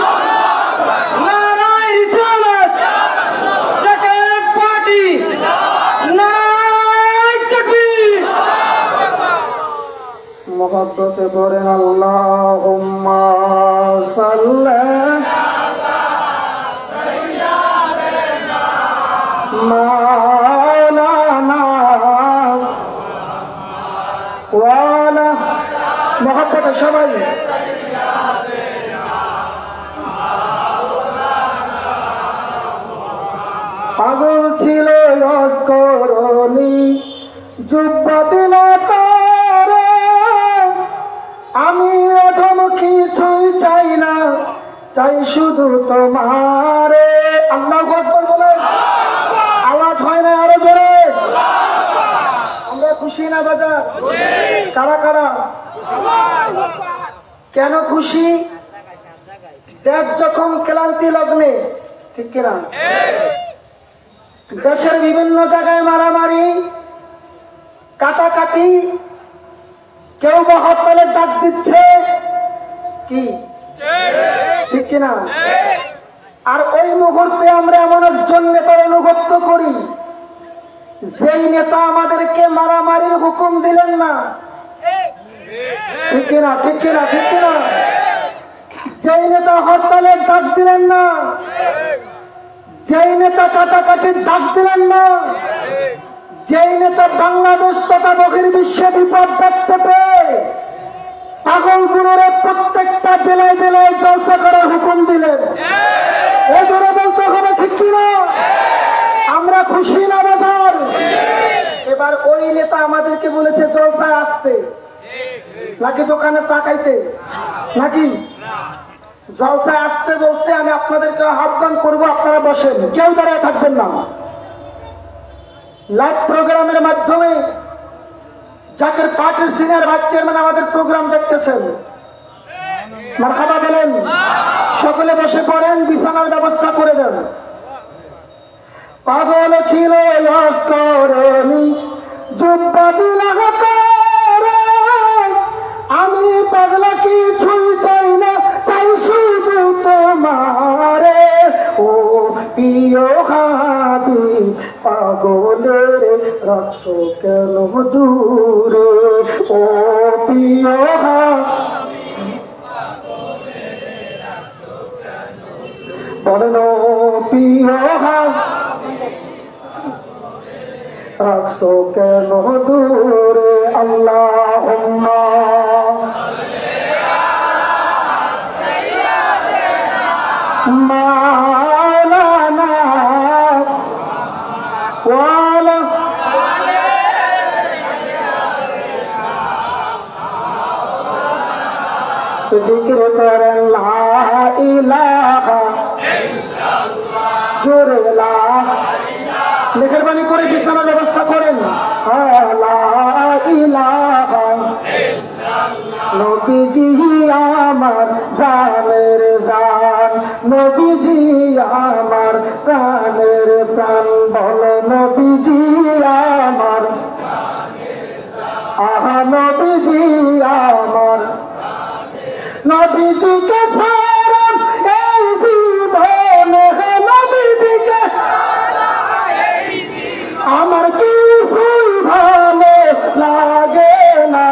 S3: নারায়ে রিসালাত, জাকের পার্টি, নারায়ে তাকবীর। মুহাব্বতে পড়েন আল্লাহুম্মা সাল্লি মাওলানা ওয়ালা। মুহাব্বতে সবাই পাগল ছিল লস্করণী জুব্বা দিল তারে, আমি অধম কিছুই চাই না, চাই শুধু তোমারে। আল্লাহু আকবার বলেন। আওয়াজ হয় না আরো জোরে? আমরা খুশি না বাজার? কারা কারা কেন খুশি? দেশ যখন ক্লান্তি লগ্নে, ঠিক কিনা? দেশের বিভিন্ন জায়গায় মারামারি, কাটাকাটি, কেউ মহত্তলের ডাক দিচ্ছে, কি ঠিক কিনা? আর ওই মুহূর্তে আমরা এমন একজন নেতার অনুগত্য করি, যেই নেতা আমাদেরকে মারামারির হুকুম দিলেন না, ঠিক কিনা? ঠিক কিনা? ঠিক কিনা? যেই নেতা হরতালের ডাক দিলেন না, যেই নেতা কাটাকাটির ডাক দিলেন না, যেই নেতা বাংলাদেশ তথা বহির্বিশ্বে বিপদ দেখতে পেয়ে পাগলগুলোরে প্রত্যেকটা জেলায় জেলায় জলসা করার হুকুম দিলেন, এই ধরে বলতে হবে, ঠিক কিনা? আমরা খুশি না বাজার? এবার ওই নেতা আমাদেরকে বলেছে জলসায় আসতে,
S4: নাকি দোকানে চা খাইতে, নাকি জলসায় আসতে বলছে? আমি আপনাদেরকে আহ্বান করবো, আপনারা বসেন, কেউ দাঁড়িয়ে থাকবেন না। লাইভ প্রোগ্রামের মাধ্যমে জাকের পার্টির সিনিয়র ভাইস চেয়ারম্যান আমাদের প্রোগ্রাম দেখতেছেন, মারহাবা বলেন। সকলে বসে পড়েন, বিছানার ব্যবস্থা করে দেন। পাগল ছিল লস্করণী জুব্বা দিলা করে, আমি পাগলা কিছুই চাই না, চাই শুধু তোমারে ও প্রিয় হাবিব। পাগলের রাখছো কেন দূরে ও প্রিয় হাবিব, বলেন ও প্রিয় হাবিব, রাখছো কেন দূরে। আল্লাহুম্মা মাওলানা ওয়ালা জিকির করেন লা ইলাহা ইল্লাল্লাহ, জোরে লা, মেহরবানি করে বিছানার ব্যবস্থা করেন। লা ইলাহা ইল্লাল্লাহ, নবীজি আমার জানের জান, নবীজি আমার প্রাণের প্রাণ, বলো নবীজি আমার, আহা নবীজি আমার, নবীজিকে ছাড়া এই জীবনে, নবীজিকে আমার কিছুই ভালো লাগে না।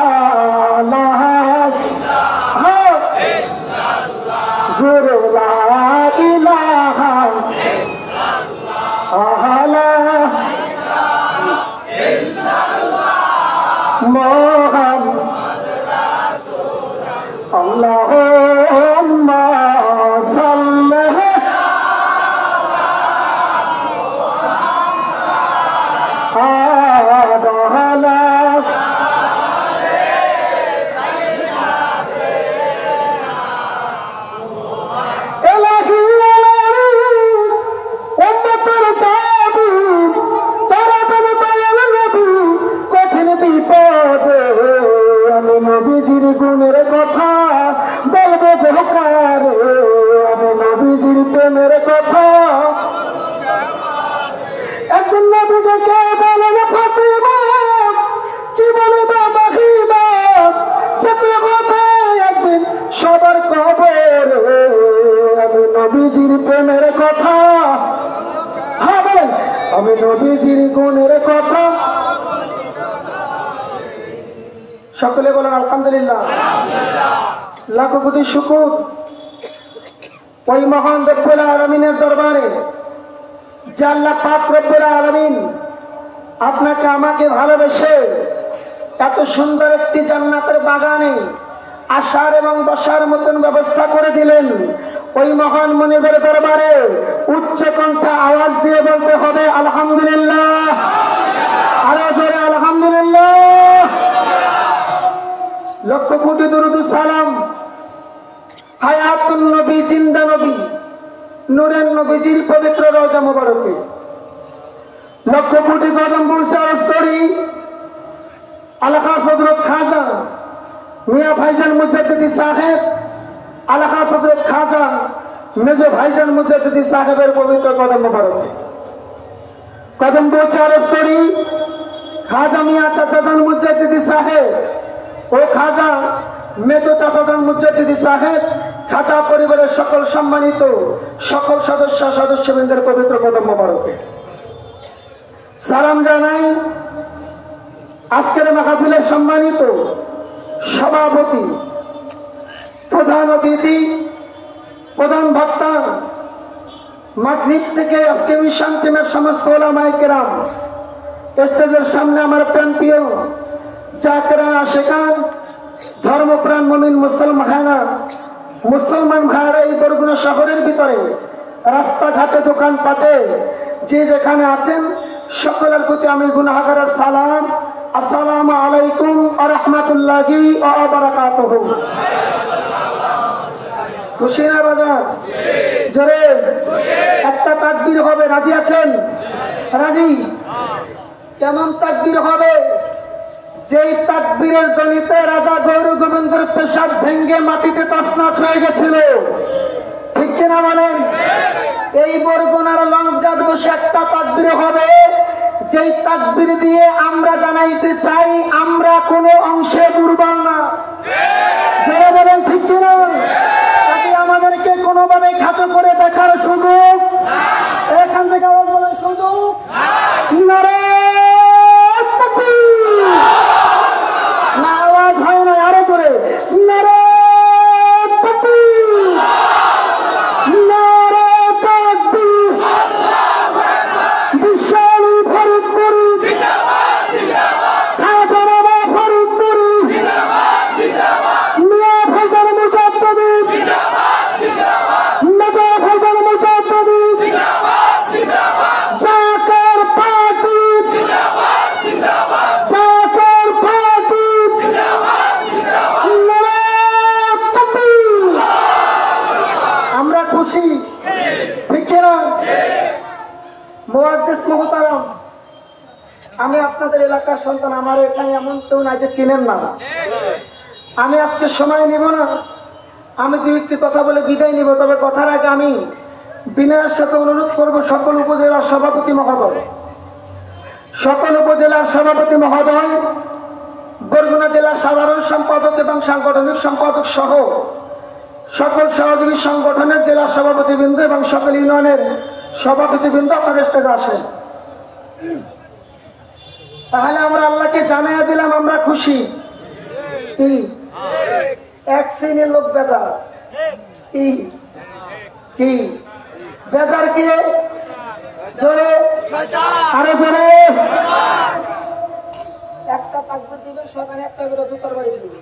S4: জোরে লা ইলাহা ইল্লাল্লাহ মুহাম্মাদুর রাসূলুল্লাহ। আল্লাহুম্মা সাল্লি নবীজির গুণের কথা বলবো বহুকারে, আমি নবীজির প্রেমের কথা। একজন নবীকে কে বলেন ফাতিমা, কি বলে বাবা হিমা, যেতে হবে একদিন সবার কবরে, আমি নবীজির প্রেমের কথা। হ্যাঁ বলেন, আমি নবীজির গুণের কথা। সকলে বলেন আলহামদুলিল্লাহ, লাখো কোটি শুকর ওই মহান রব্বুল আলামিনের দরবারে যে আল্লাহ পাক রব্বুল আলামিন আপনাকে আমাকে ভালোবেসে এত সুন্দর একটি জান্নাতের বাগানে আসার এবং বসার মতন ব্যবস্থা করে দিলেন। ওই মহান মুনিবের দরবারে উচ্চ কণ্ঠে আওয়াজ দিয়ে বলতে হবে আলহামদুলিল্লাহ, আরো জোরে আলহামদুলিল্লাহ। লক্ষ কোটি দরুদ সালাম হায়াতুন নবী, জিন্দা নবী, নূরের নবীজির পবিত্র রওজা মুবারকে লক্ষ কোটি কদম বুলসার স্তরী আলাকা হযরত খাজা মিয়া ভাইজান মুজাদ্দিদি সাহেব, আলাকা হযরত খাজা মেজো ভাইজান মুজাদ্দিদি সাহেবের পবিত্র কদম মুবারকে কদম বুলসার স্তরী খাজা মিয়া চাচাজান মুজাদ্দিদি সাহেব ও খাজা মেজো চাচাজান মুজাদ্দিদি সাহেব, খাজা পরিবারের সকল সম্মানিত সকল সদস্যবৃন্দের পবিত্র কদম মোবারকে সালাম জানাই। আজকের মাহফিলের সম্মানিত সভাপতি, প্রধান অতিথি, প্রধান বক্তা, মাগরিব থেকে আজকে মিশন টিমের সমস্ত ওলামায়ে কেরাম, স্টেজের সামনে আমার প্রাণপ্রিয় জাকেরান আশিকান, ধর্মপ্রাণ মুমিন মুসলমান ভাইরা এই বরগুনা শহরের ভিতরে রাস্তাঘাটে দোকানপাটে যে যেখানে আছেন সকলের প্রতি আমি গুনাহগারের সালাম আসসালামু আলাইকুম ওয়া রাহমাতুল্লাহি ওয়া বারাকাতুহু। খুশি না বাজার? জোরে একটা তাকবীর হবে, রাজি আছেন? রাজি? কেমন তাকবীর হবে? যেই তাকবীরের ধ্বনিতে রাজা গৌর গোবিন্দর পেশাব ভেঙ্গে মাটিতে তছনছ হয়ে গেছিল, ঠিক কিনা বলেন? এই বরগুনার লঞ্চঘাট বসে একটা তাকবীর হবে, যেই তাকবীর দিয়ে আমরা জানাইতে চাই আমরা কোনো অংশে দুর্বল না। যারা বলেন ঠিক কিনা? তাকে আমাদেরকে কোনোভাবে খাটো করে দেখার সুযোগ, এখান থেকে আওয়াজ বলার সুযোগ নারে তাকবীর। না, আওয়াজ হয় না, আরো করে নারে তাকবীর, নারে তাকবীর। বিশাল ফরিদপুরি খাজা বাবা ফরিদপুরি মিয়া ফজল মুজাদ্দিদি মেজা ফজল মুজাদ্দিদি জাকের পার্টি জাকের পার্টি নারে তাকবীর। আমরা খুশি, ঠিক কিনা? মুয়াদ্দিস মুহতারাম, আমি আপনাদের এলাকার সন্তান, আমার এখানে এমন কেউ নাই যে চিনেন না। আমি আজকে সময় নিব না, আমি দু একটি কথা বলে বিদায় নিব। তবে কথার আগে আমি বিনয়ের সাথে অনুরোধ করব সকল উপজেলার সভাপতি মহোদয়, সকল উপজেলার সভাপতি মহোদয়, বরগুনা জেলার সাধারণ সম্পাদক এবং সাংগঠনিক সম্পাদক সহ সকল সহযোগী সংগঠনের জেলা সভাপতিবৃন্দ এবং সকল ইউনিয়নের সভাপতিবৃন্দ আপনাদের স্টেজে আসেন। তাহলে আমরা আল্লাহকে জানাইয়া দিলাম আমরা খুশি। কি এক শ্রেণীর লোক বেজার? কি কি বেজার? কি জোরে আরো জোরে একটা তাকবীর দিবে, সকালে একটা করে জুতার বাড়ি দিবে।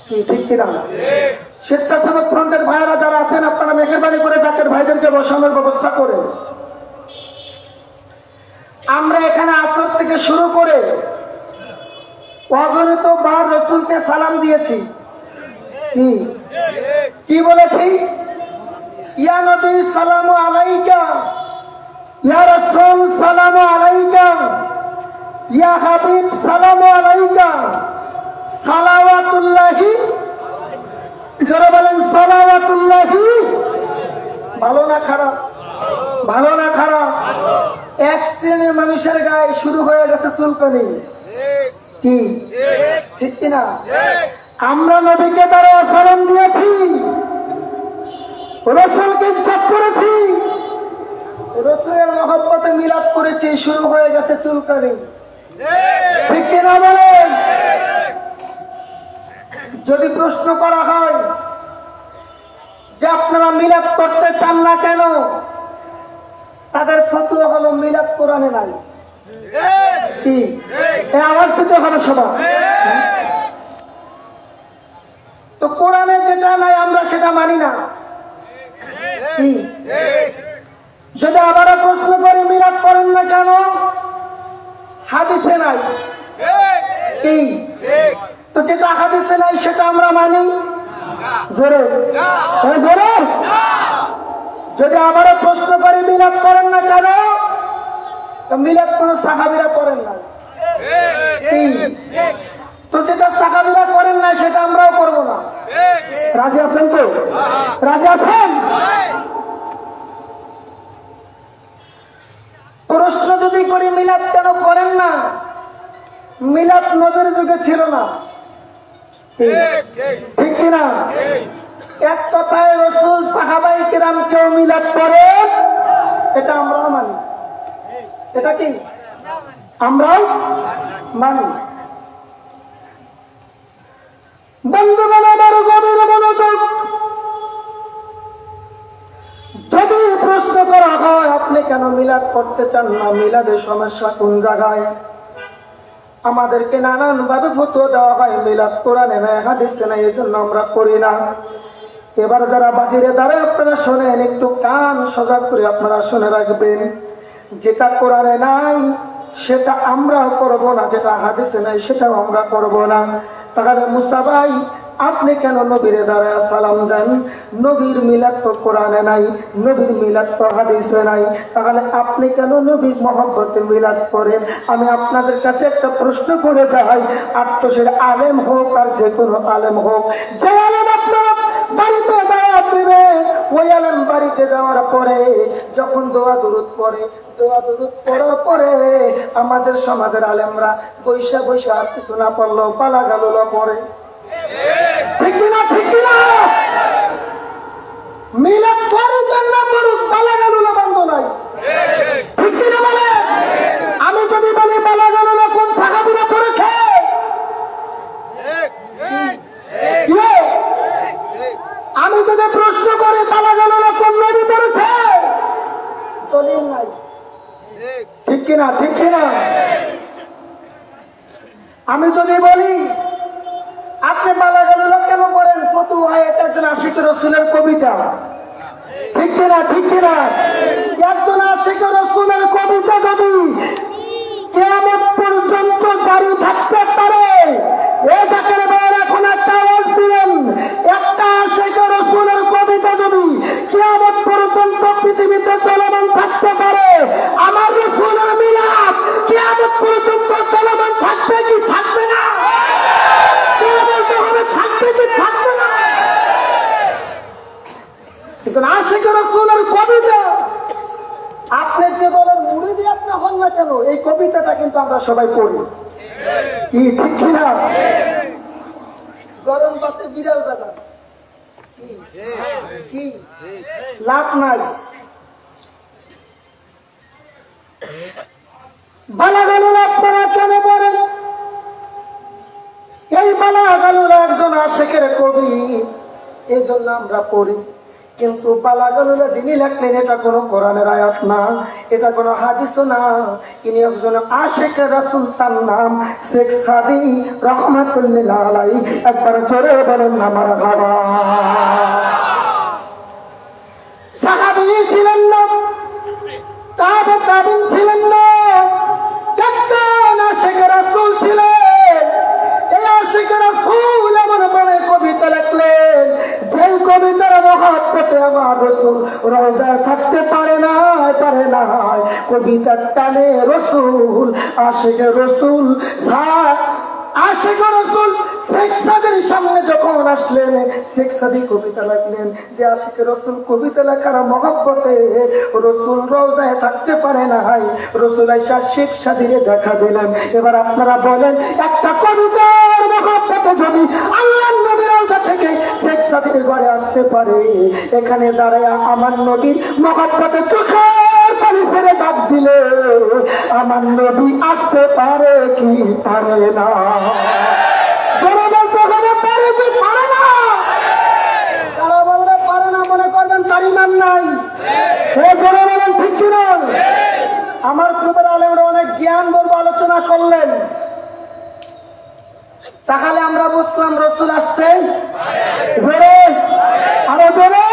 S4: কি ঠিক কিনা? স্বেচ্ছাসেবক ফ্রন্টের ভাইয়েরা যারা আছেন, আপনারা মেহেরবানি করে জাকের ভাইদেরকে বসানোর ব্যবস্থা করেন। আমরা এখানে আসর থেকে শুরু করে অগণিত বার রসুলকে সালাম দিয়েছি। কি বলেছি? ইয়া নবী সালামু আলাইকা, ইয়া রাসূল সালামু আলাইকা, ইয়া হাবিব সালামু আলাইকা, সালাওয়াতুল্লাহি। যারা বলেন সালাওয়াতুল্লাহি। ভালো না খারাপ? ভালো না খারাপ? এক শ্রেণীর মানুষের গায়ে শুরু হয়ে গেছে চুলকানি। কি ঠিক কিনা? আমরা নবীকে দ্বারা সালাম দিয়েছি, রসুলকে ইজ্জত করেছি, রসুলের মহব্বতে মিলাদ করেছি, শুরু হয়ে গেছে চুলকানি। ঠিক কিনা বলেন? যদি প্রশ্ন করা হয় যে আপনারা মিলাদ করতে চান না কেন, তাদের ফতোয়া হলো মিলাদ কোরআনে নাই। কি আওয়াজ দিতে হবে সবাই? তো কোরআনে যেটা নাই আমরা সেটা মানি না। কি যদি আবার প্রশ্ন করে মিলাদ করেন না কেন, হাদিসে নাই। কি তো যেটা হাদিসে নাই সেটা আমরা মানি। জোরে জোরে। যদি আবারও প্রশ্ন করে মিলাদ করেন না কেন, তো মিলাদ কোন সাহাবীরা করেন না। তো যেটা সাহাবীরা করেন না সেটা আমরাও করবো না। রাজি আছেন তো? রাজি আছেন? প্রশ্ন যদি করি মিলাদ কেন করেন না, মিলাদ নবীর যুগে ছিল না। ঠিক কিনা? এক কথায় রাসূল সাহাবায়ে কিরাম কেউ মিলাদ করে, এটা আমরাও মানি। এটা কি আমরাও মানি। বন্ধুগণ, আমার গভীর মনোযোগ। যদি প্রশ্ন করা হয় আপনি কেন মিলাদ করতে চান না, মিলাদের সমস্যা কোন জায়গায়, আমাদেরকে নানান ভাবে ফতোয়া দেওয়া হয় মিলাদ কোরআনে নাই, হাদিসে নাই, এই জন্য আমরা করি না। এবার যারা বাহিরে দাঁড়ায় আপনারা শোনেন, একটু কান সজাগ করে আপনারা শুনে রাখবেন। যেটা কোরআনে নাই সেটা আমরাও করব না, যেটা হাদিসে নাই সেটাও আমরা করব না। তাহলে মুসা ভাই আপনি কেন নবীরে দাঁড়ায় সালাম দেন? নবীর মিলাদ তো কোরআনে নাই, নবীর মিলাদ তো হাদিসে নাই, তাহলে আপনি কেন নবীর মহব্বতে মিলাদ করেন? আমি আপনাদের কাছে একটা প্রশ্ন করে যাই, আত্মশের আলেম হোক আর যে কোনো আলেম হোক, যে আলেম আপনারা বাড়িতে দাওয়াত দিবে, ওই আলেম বাড়িতে যাওয়ার পরে যখন দোয়া দুরূদ পড়ে, দোয়া দুরূদ পড়ার পরে আমাদের সমাজের আলেমরা বৈশা বৈশা আর কিছু না পড়লেও পালা গালুলা পড়ে, ঠিক কিনা? ঠিক কিনা? মিলাদ পড়ুক আর না পড়ুক পালা গালুলা বন্ধ নাই, ঠিক কিনা বলে? আমি যদি বলি পালা গালুলা কোন সাহাবীরা করেছে, আমি যদি প্রশ্ন করি পালা গালুলা কোন নবী করেছে, দলিল নাই, ঠিক কিনা? ঠিক কিনা? আমি যদি বলি আপনি পালা গালুলা কেন করেন, ফতুয়া এটা একজন আশিক রসুলের কবিতা, ঠিক কিনা? ঠিক কিনা? একজন আশিক রসুলের কবিতা যদি কিয়ামত পর্যন্ত জারি থাকতে পারে, এ জাকের ভাইয়ের এখন একটা আওয়াজ দিলেন, একটা আশিক রসুলের কবিতা যদি কিয়ামত পর্যন্ত পৃথিবীতে চলমান থাকতে পারে, আমার রসুলের মিলাদ কিয়ামত পর্যন্ত চলমান থাকবে কি থাকবে না? থাকবে কি থাকবে না? কিন্তু আশিক রসুলের কবিতা আপনি যে বলেন মুরিদি আপনি হন না কেন, এই কবিতাটা কিন্তু আমরা সবাই পড়ি, কি ঠিক কিনা? গরম পাতে বিড়াল বাজার কি লাভ নাই। বালা গালুলা আপনারা কেন বলেন? এই বালা গালুলা একজন আশিকের কবি, এই জন্য আমরা পড়ি। কিন্তু বালা গালুলা যিনি লেখলেন এটা কোনো কোরআনের আয়াত না, এটা কোনো হাদিসও না, তিনি একজন আশিক রাসূল, তার নাম শেখ সাদি রহমাতুল্লাহ আলাইহি। একবার জোরে বলেন না মারহাবা। সাহাবী ছিলেন না, তাবেঈন ছিলেন না, একজন আশিক রাসূল ছিলেন। এই আশিক রাসূল এমন বড় কবিতা লিখলেন, যে কবিতার মহব্বতে আমার রাসূল রোজায় থাকতে পারে না, পারে না। কবিতার টানে রাসূল, আশিক রাসূল, আশিক রাসূল শেখ সাদির সামনে যখন আসলেন, শেখ সাদি কবিতা লিখলেন, যে আশিক রাসূল কবিতা লেখার মহব্বতে রাসূল রোজায় থাকতে পারে না, রাসূল আয়েশা শেখ সাদিরে দেখা দিলেন। এবার আপনারা বলেন, একটা কবিতার মহব্বতে যদি আল্লাহর নবীর রওজা থেকে শেখ সাদির ঘরে আসতে পারে, এখানে দাঁড়ায় আমার নবীর মহব্বতে চোখের পানি ছেড়ে ডাক দিলে আমার নবী আসতে পারে কি পারে না? আমার গ্রুপের আলেমরা অনেক জ্ঞান বলবো আলোচনা করলেন, তাহলে আমরা বুঝলাম রাসূল আসতেন জোরে, আরো জোরে।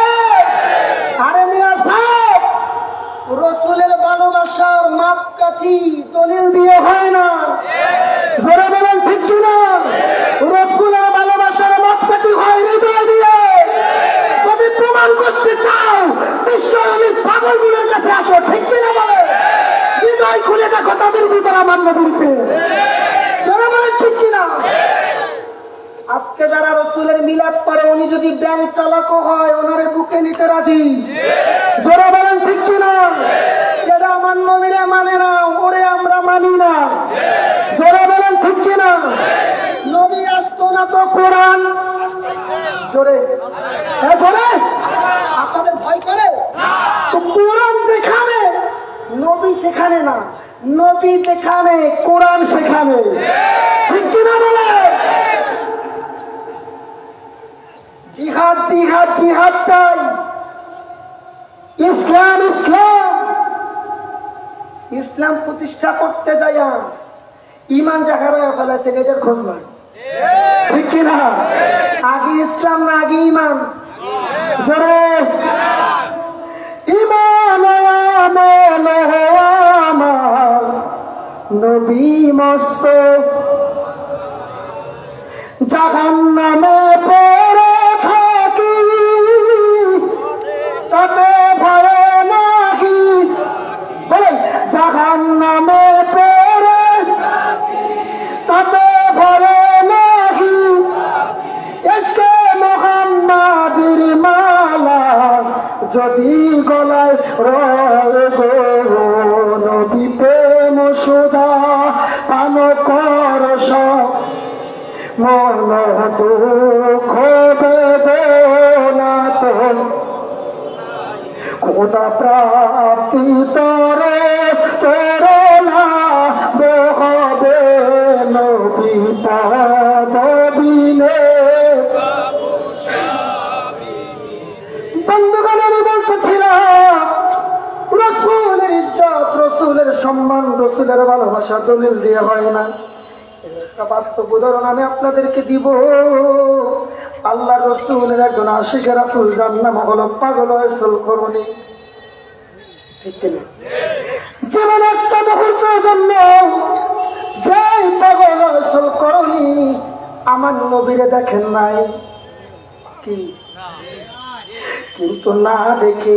S4: আরে মিয়া সাহেব, রাসূলের ভালোবাসার মাপকাঠি দলিল দিয়ে হয় না, জোরে বলেন ঠিক কিনা? রাসূলের ভালোবাসার মাপকাঠি হয় হৃদয় দিয়ে। যদি প্রমাণ করতে চাও বিশ্বনবীর পাগলগুলোর কাছে আসো, ঠিক কিনা বলে? হৃদয় খুলে দেখো তাদের ভিতরে আমার নবীর প্রেম, জোরে বলেন ঠিক কিনা? আজকে যারা রাসূলের মিলাদ করে, উনি যদি ব্যাংক চালাকও হয়, ওনারে বুকে নিতে রাজি, জোরে বলেন ঠিক কিনা? এটা আমার নবীরে মানে না, ওরে আমরা মানি না, জোরে বলেন ঠিক কিনা? নবী আসতো না তো কোরআন, জোরে জোরে, আপনাদের ভয় করে? তো কোরআন যেখানে, নবী সেখানে না, নবী যেখানে, কোরআন সেখানে, ঠিক কিনা বলে? জিহাদ জিহাদ জিহাদ চাই, ইসলাম ইসলাম, ইসলাম প্রতিষ্ঠা করতে যাই ইমান জাহারা ফেলেছে, এটার খোঁজ নাই, ঠিক কিনা? আগে ইসলাম না আগে ইমান? জোরে ইমান আমার নবী মস্ত জাহান্নামে পড়ে থাকি তাতে ভয় নাকি বলেন জাহান্নামে পড়ে তাতে ভয় নাকি এসকে মুহাম্মাদের মালা যদি গলায় রয় গো নবী প্রেম সুধা পান কর সব মন দুঃখ বেদনা তোর খোদা প্রাপ্তি তরে তোরলা বহবে নবী পদ বিনে বন্ধুগণ আমি বলতেছিলাম রসুলের ইজ্জত রসুলের সম্মান রসুলের ভালোবাসা দলিল দিয়ে হয় না। একটা বাস্তব উদাহরণ আমি আপনাদেরকে দিব। আল্লাহ রসুলের একজন আশিকে রাসূল যার নাম হলো পাগল ওয়াইসুল করণী। ঠিক কিনা? যেমন একটা মুহূর্তের জন্য যে পাগল ওয়াইসুল করণী আমার নবীরে দেখেন নাই কি, কিন্তু না দেখে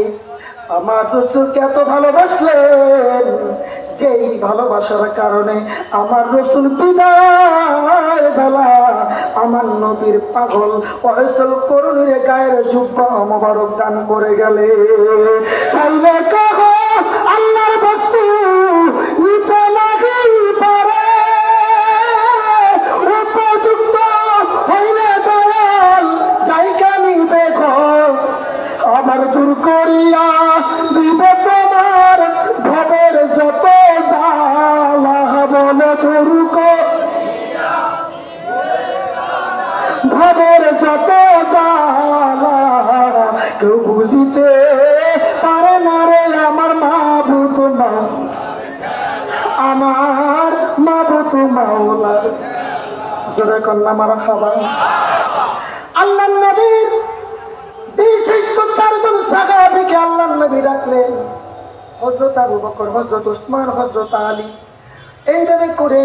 S4: আমার রসুলকে এত ভালোবাসলেন যেই ভালোবাসার কারণে আমার রসুল বিদায় বেলা আমার নবীর পাগল ওয়াইসুল করণীর গায়ের জুব্বা মোবারক দান করে গেলে চাইলে কহ আল্লাহর বস্তু নিতে লাগেই পারে উপযুক্ত হইলে দয়াল জায়গা নিবে আমার দূর করিয়া দিবে তোমার ভবের যত জ্বালা বলে দূর ভবের যত জ্বালা কেউ বুঝিতে পারে না রে আমার মাবুদ আমার মাবুদ মাওলা জোরে কন্যা মারা খাবার। আল্লাহ নবীর 4 জন সাহাবীকে আল্লাহর নবী রাখলেন, হযরত আবু বকর, হযরত উসমান, হযরত আলী। এইভাবে করে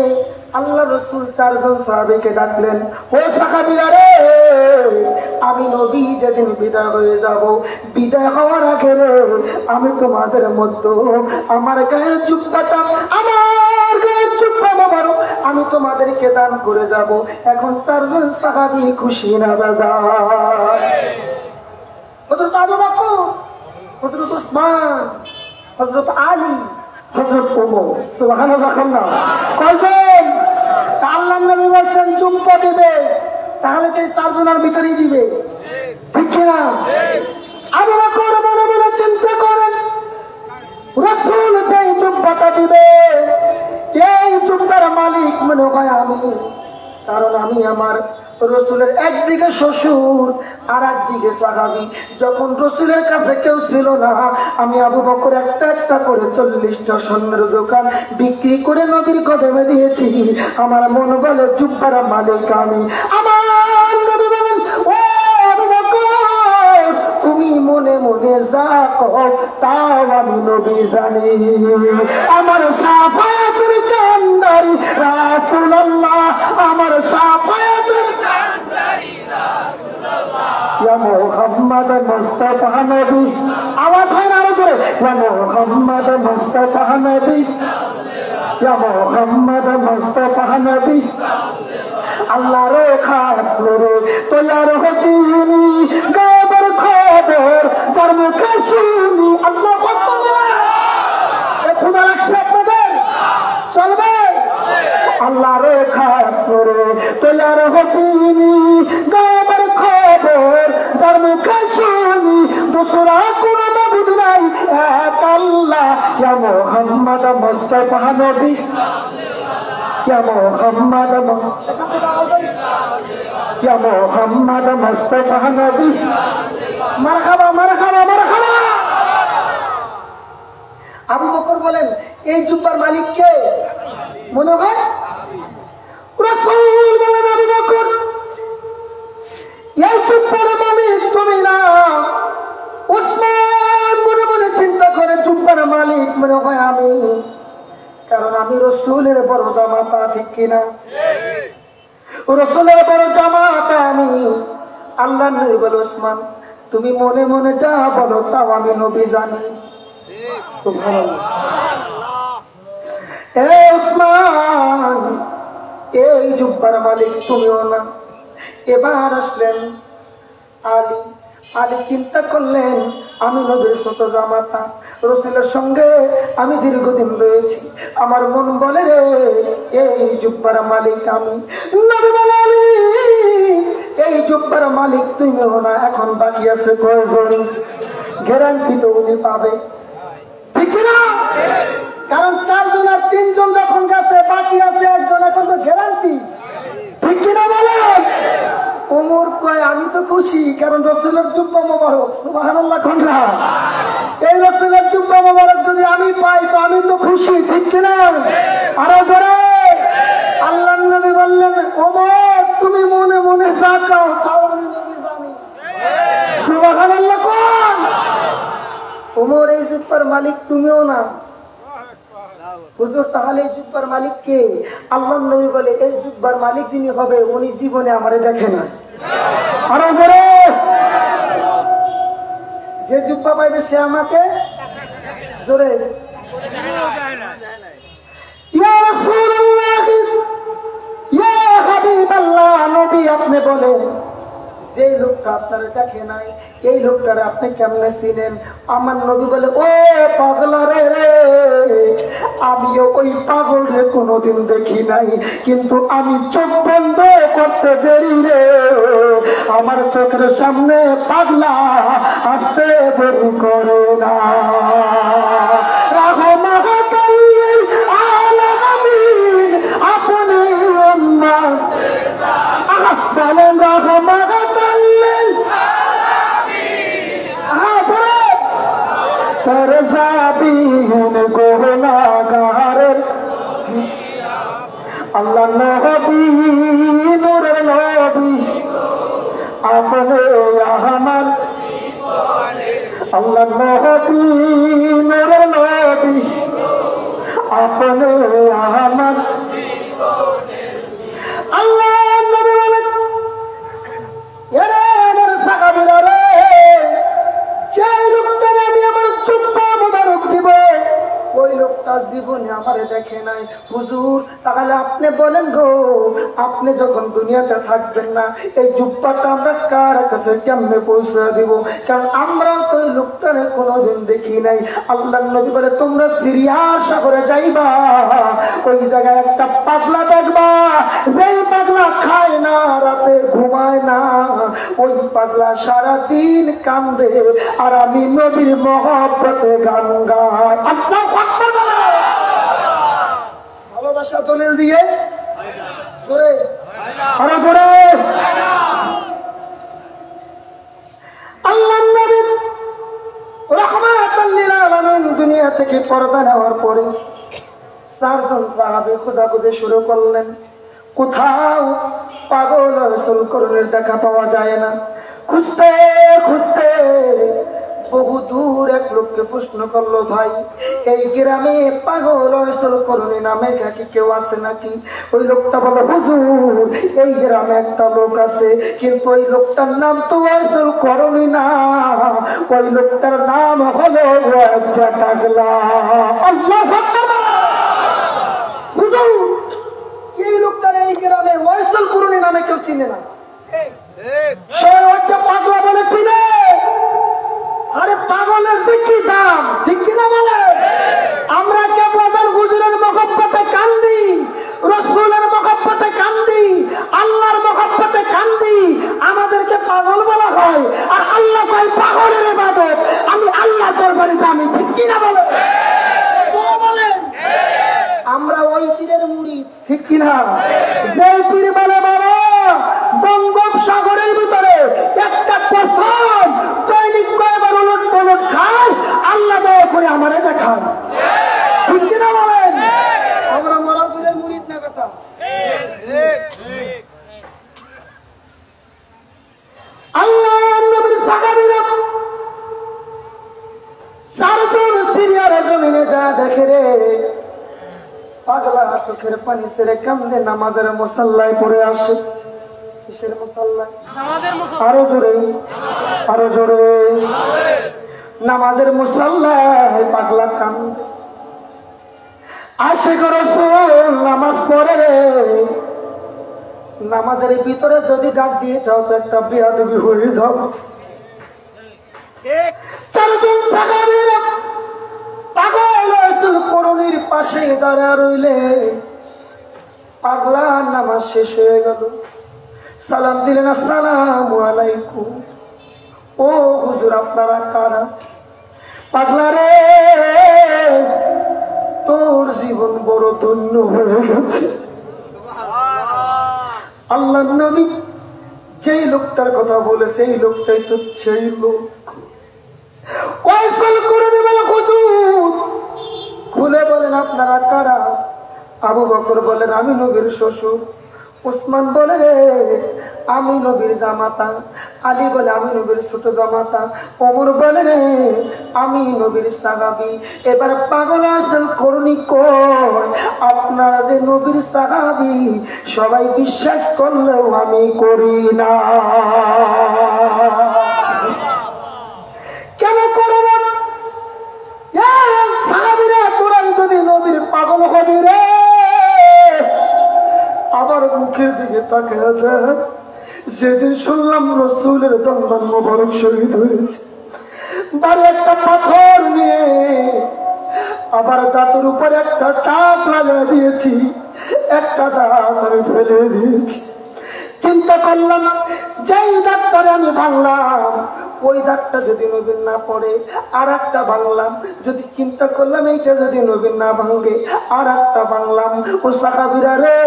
S4: আল্লাহ রাসূল 4 জন সাহাবীকে ডাকলেন, ও সাহাবীরা রে, আমি নবী যেদিন বিদায় হয়ে যাব, বিদায় হওয়ার আগে রে আমি তোমাদের মধ্যে আমার গায়ের জুব্বাটা আমার গায়ের জুব্বা মোবারক আমি তোমাদেরকে দান করে যাব। এখন 4 জন সাহাবী খুশি না বাজার। হযরত আবু বকর, হযরত উসমান, হযরত আলী, হযরত ওমর, সুবহানাল্লাহ। কয়জন? আল্লাহর নবী বলেন জুব্বা দিবে, তাহলে তো 4 জনের ভিতরেই দিবে, ঠিক না? আবু বকর মনে মনে চিন্তা করেন, রাসূল যে জুব্বাটা দিবে এই জুব্বার মালিক মনে হয় আমি, কারণ আমি আমার রসুলের একদিকে শ্বশুর আর একদিকে সাহাবী। যখন রসুলের কাছে কেউ ছিল না, আমি আবু বকর একটা একটা করে 40টা স্বর্ণের দোকান বিক্রি করে নবীর কদমে দিয়েছি। আমার মন বলে জুব্বার মালিক আমি। আমার নবী বলেন, ও আবু বকর, তুমি মনে মনে যা কও তাও আমি নবী জানি। আমার শাফায়াতের কান্দারি রাসূলুল্লাহ, আমার শাফায়াতের ইয়া মুহাম্মদ মুস্তাফা নবী। আওয়াজ হয় না আরো জোরে, ইয়া মুহাম্মদ মুস্তাফা নবী, ইয়া মুহাম্মদ মুস্তাফা নবী। আল্লাহর খাস নূরে তৈয়ার হচিনি গায়বের খবর যার মুখে শুনি। আল্লাহ খোদা লাগছে আপনাদের, চলবে? আল্লাহর খাস নূরে তৈয়ার হচিনি গায়বের খবর যার মুখে শুনি। দোসরা কোন মাবুদ নাই এক আল্লাহ। ইয়া মুহাম্মদ মুস্তাফা নবী, ইয়া মুহাম্মদ ইয়া মুহাম্মদ মুস্তাফা নবী। মারহাবা মারহাবা মারহাবা। আবু বকর বলেন, এই জুব্বার মালিক কে? মনে হয় রাসূল বলেন, আবু বকর এই জুব্বার মালিক তুমি না। উসমান মনে মনে চিন্তা করে, জুব্বার মালিক মনে হয় আমি, কারণ আমি রসুলের বড় জামাতা, ঠিক কিনা? রাসূলের বড় জামাতা আমি। আল্লাহ নবী বলে, ওসমান তুমি মনে মনে যা বলো তাও আমি নবী জানি। সুবহানাল্লাহ। এ ওসমান, এই জুব্বার মালিক তুমিও না। এবার আসলেন আলী। আলী চিন্তা করলেন, আমি নবীর ছোট জামাতা, রাসূলের সঙ্গে আমি দীর্ঘদিন রয়েছি, আমার মন বলে রে এই জুব্বার মালিক আমি। নবী বলে, আলী এই জুব্বার মালিক তুমিও না, এখন বাকি আছে কয়জন? গ্যারান্টি তো উনি পাবে, ঠিক না? কারণ 4 জন আর 3 জন যখন গেছে, বাকি আছে 1 জন, এখন তো গ্যারান্টি, ঠিক কিনা বলেন? ওমর কয় আমি তো খুশি, কারণ রাসূলের জুব্বা মোবারক। সুবহানাল্লাহ। কোনটা? এই রাসূলের জুব্বা মোবারক যদি আমি পাই তো আমি তো খুশি, ঠিক কিনা? আরো ধরে আল্লাহর নবী বললেন, ওমর তুমি মনে মনে যা চাও তাও আমি নবী জানি। সুবহানাল্লাহ। কোন? ওমর এই জুব্বার মালিক তুমিও না। হুজুর তাহলে এই জুব্বার মালিক কে? আল্লাহর নবী বলে, এই জুব্বার মালিক যিনি হবে উনি জীবনে আমারে দেখে না। আরো বড়, যে জুব্বা পাইবে সে আমাকে জোরে ইয়া রাসূলুল্লাহ, ইয়া হাবিবাল্লাহ, নবী আপনি বলেন যে লোকটা আপনারা দেখে নাই, এই লোকটারে আপনি কেমনে চিনেন? আমার নবী বলে, ও পাগলা রে, আমিও ওই পাগল রে কোনোদিন দেখি নাই, কিন্তু আমি চোখ বন্ধ করতে দেরি রে আমার চোখের সামনে পাগলা আসতে দেরি করে না। আপনি বলেন আল্লাহ নবী নূরের নবী আপনি আমার, আল্লাহ নবী নূরের নবী আপনি আমার। আল্লাহ নবী বলেন, এরে আমার সাহাবীরা রে, যে লোকটাকে আমি আমার জুব্বা মোবারক দিব ওই লোকটা জীবনে আমারে দেখে নাই। হুজুর তাহলে আপনি বলেন গো, আপনি যখন দুনিয়াতে থাকবেন না, এই জুব্বাটা আমরা কার কাছে কেমনে পৌঁছে দিব? কারণ আমরা তো ওই লোকটারে কোনোদিন দেখি নাই। আল্লাহর নবী বলে, তোমরা সিরিয়া সাগরে যাইবা, ওই জায়গায় একটা পাগলা দেখবা, যেই পাগলা খায় না, রাতে ঘুমায় না, ওই পাগলা সারাদিন কান্দে, আর আমি নবীর মহব্বতে গান গাই। ভালোবাসা দলিল দিয়ে জোরে আরো জোরে। আল্লাহর নবী রাহমাতাল লিল আলামিন দুনিয়া থেকে পর্দা নেওয়ার পরে 4 জন সাহাবী খোঁজাখুঁজি শুরু করলেন। কোথাও পাগল রাসূল করণের দেখা পাওয়া যায় না। খুঁজতে খুঁজতে বহু দূর এক লোককে প্রশ্ন করলো, ভাই এই গ্রামে পাগল রাসূল করণী নামে কি কেউ আছে নাকি? ওই লোকটা বলো, হুজুর এই গ্রামে একটা লোক আছে, কিন্তু ওই লোকটার নাম তো রাসূল করণী না, ওই লোকটার নাম হলো পাগলা। আল্লাহু আকবার। হুজুর এই লোকটার এই গ্রামে রাসূল করণী নামে কেউ চিনে না, সে হচ্ছে পাগলা বলে চিনে। আরে পাগলের যে কি দাম, ঠিক কিনা বলে? আমরা কে প্রধান হুজুরের মহব্বতে কান্দি, রাসূলের মহব্বতে কান্দি, আল্লাহর মহব্বতে কান্দি, আমাদেরকে পাগল বলা হয়। আর আল্লাহ কয় পাগলের ইবাদত, আমি আল্লাহ দরবারে দামি, ঠিক কিনা বলে? বলেন আমরা ওই পীরের মুরিদ, ঠিক কিনা? যে পীর বলে বাবা বঙ্গোপসাগরের ভিতরে একটা প্রথম দৈনিক কয়বার উলট পলট খায়, আল্লাহ দয়া করে আমারে দেখান, ঠিক কিনা বলেন? আমরা মরা পীরের মুরিদ না বেটা। আল্লাহ নবীর সাহাবীরা 4 জন সিরিয়ার জমিনে যা দেখে রে, পাগলা চোখে চোখের পানি ছেড়ে কান্দে নামাজের মুসাল্লায় পড়ে আসে। কিসের মুসাল্লায়? আরো জোরে, আরো জোরে। নামাজের মুসাল্লায় পাগলা কান্দে। আশিক রাসূল নামাজ পড়ে রে, নামাজের ভিতরে যদি ডাক দিয়ে যাও তো একটা বেয়াদবি হয়ে যাও। চারজন সাহাবীরা পাগল রাসূল করুণীর পাশে দাঁড়া রইলে। পাগলা নামাজ শেষ হয়ে গেল, সালাম দিলেন, আসসালামু আলাইকুম। ও হুজুর আপনারা কারা? পাগলা রে, তোর জীবন বড় ধন্য হয়ে গেছে। আল্লাহ নবী যেই লোকটার কথা বলে সেই লোকটাই তো সেই লোক। খুলে বলেন আপনারা কারা? আবু বকর বলেন আমি নবীর শ্বশুর। উসমান বলে আমি নবীর জামাতা। আলী বলে আমি নবীর ছোট জামাতা। ওমর বলে আমি নবীর সাহাবী। এবার পাগল আসল করুণী কয় আপনারা যে নবীর সাহাবী সবাই বিশ্বাস করলেও আমি করি না। কেন করব? সাহাবীরা তোরাই যদি নবীর পাগল হবি রে, আবার মুখের দিকে তাকিয়ে দেখ। যেদিন শুনলাম রাসূলের দন্দন মোবারক শহীদ হয়েছে, বাড়ি একটা পাথর নিয়ে আবার দাঁতের উপরে একটা টাক লাগিয়ে দিয়েছি, একটা দাঁত আমি ফেলে দিয়েছি। চিন্তা করলাম যেই ডাক্তারে আমি ভাঙলাম ওই দাঁতটা যদি নবীন না পড়ে আর একটা ভাঙলাম। যদি চিন্তা করলাম এইটা যদি নবীন না ভাঙে আর একটা ভাঙলাম। ও সাহাবীরা রে,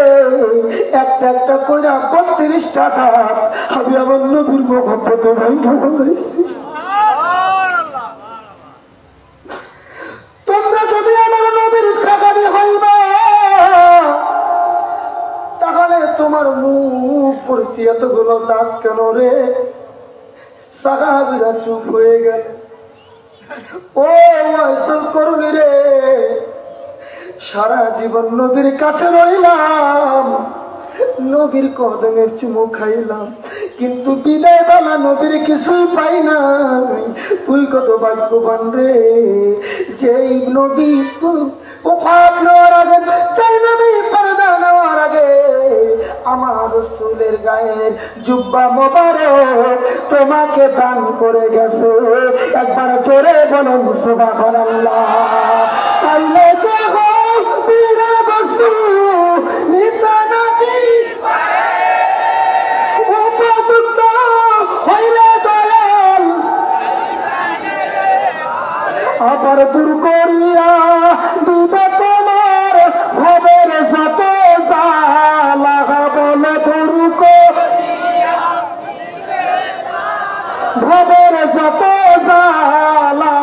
S4: একটা একটা কইরা 32টা দাঁত আমি আমার নবীর মহব্বতে ভাঙা বলেছি। তোমরা যদি আমার নবীর সাহাবী হইবা তাহলে তোমার মুখ পড়তে এতগুলো দাঁত কেন রে? সাহাবীরা চুপ হয়ে গেল। ও আসল করুণী রে, সারা জীবন নবীর কাছে রইলাম, নবীর কদমের চুমু খাইলাম, কিন্তু বিদায় বেলা নবীর কিছুই পাই নাই। তুই কত ভাগ্যবান রে, যেই নবী ওফাত নেওয়ার আগে, যেই নবী পর্দা নেওয়ার আগে আমার রাসূলের গায়ের জুব্বা মোবারক তোমাকে দান করে গেছে। একবার জোরে বলুন সুবহানাল্লাহ। চাইলে যে হোক বীরা বস্তু নিতা নাকি উপযুক্ত হইলে দয়াল আবার দূর করিয়া দিবে তোমার ভবের যত জ্বালা। বলে দূর করিয়া ভবের যত জ্বালা,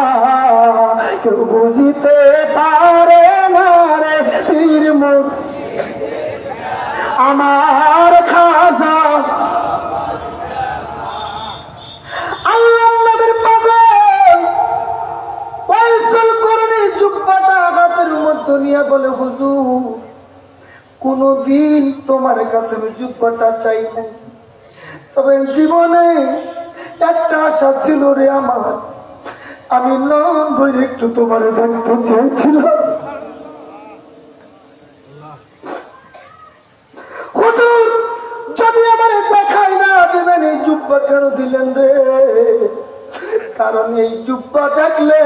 S4: কেউ বুঝিতে পারে না রে পীর মুর্শিদ আমার খাজা। আল্লাহ নবীর পাগল ওয়াইসুল করুণী জুব্বাটা হাতের মধ্যে নিয়ে বলে হুজুর কোনদিন তোমার কাছে আমি জুব্বাটা চাই নাই, তবে জীবনে একটা আশা ছিল রে আমার, আমি নাম বই একটু তোমার দেখতে চেয়েছিলাম। হুজুর যদি আমার দেখাই না দেবেন এই জুব্বা কেন দিলেন রে? কারণ এই জুব্বা দেখলে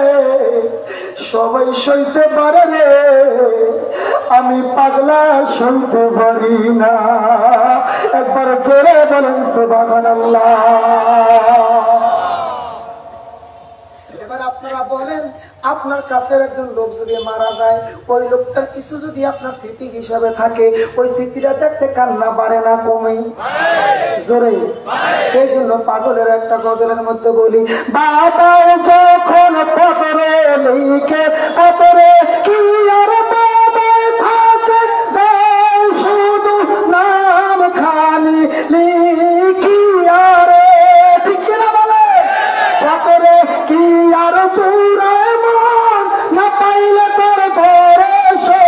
S4: সবাই সইতে পারে রে, আমি পাগলা সইতে পারি না। একবার জোরে বলেন সুবহানাল্লাহ। এবার আপনারা বলেন, আপনার কাছের একজন লোক যদি মারা যায়, ওই লোকটার কিছু যদি আপনার স্মৃতি হিসাবে থাকে, ওই স্মৃতিটা দেখতে কান্না পারে না কমে জোরে? সেই জন্য পাগলের একটা গজলের মধ্যে বলি, বাবা যখন পতরে লিখে পতরে কি আর বাবায় থাকে, শুধু নাম খালি লিখিয়া রে। ঠিক কিনা বলে? পতরে কি আর চূড়ায় মন না পাইলে তোর ঘরে সে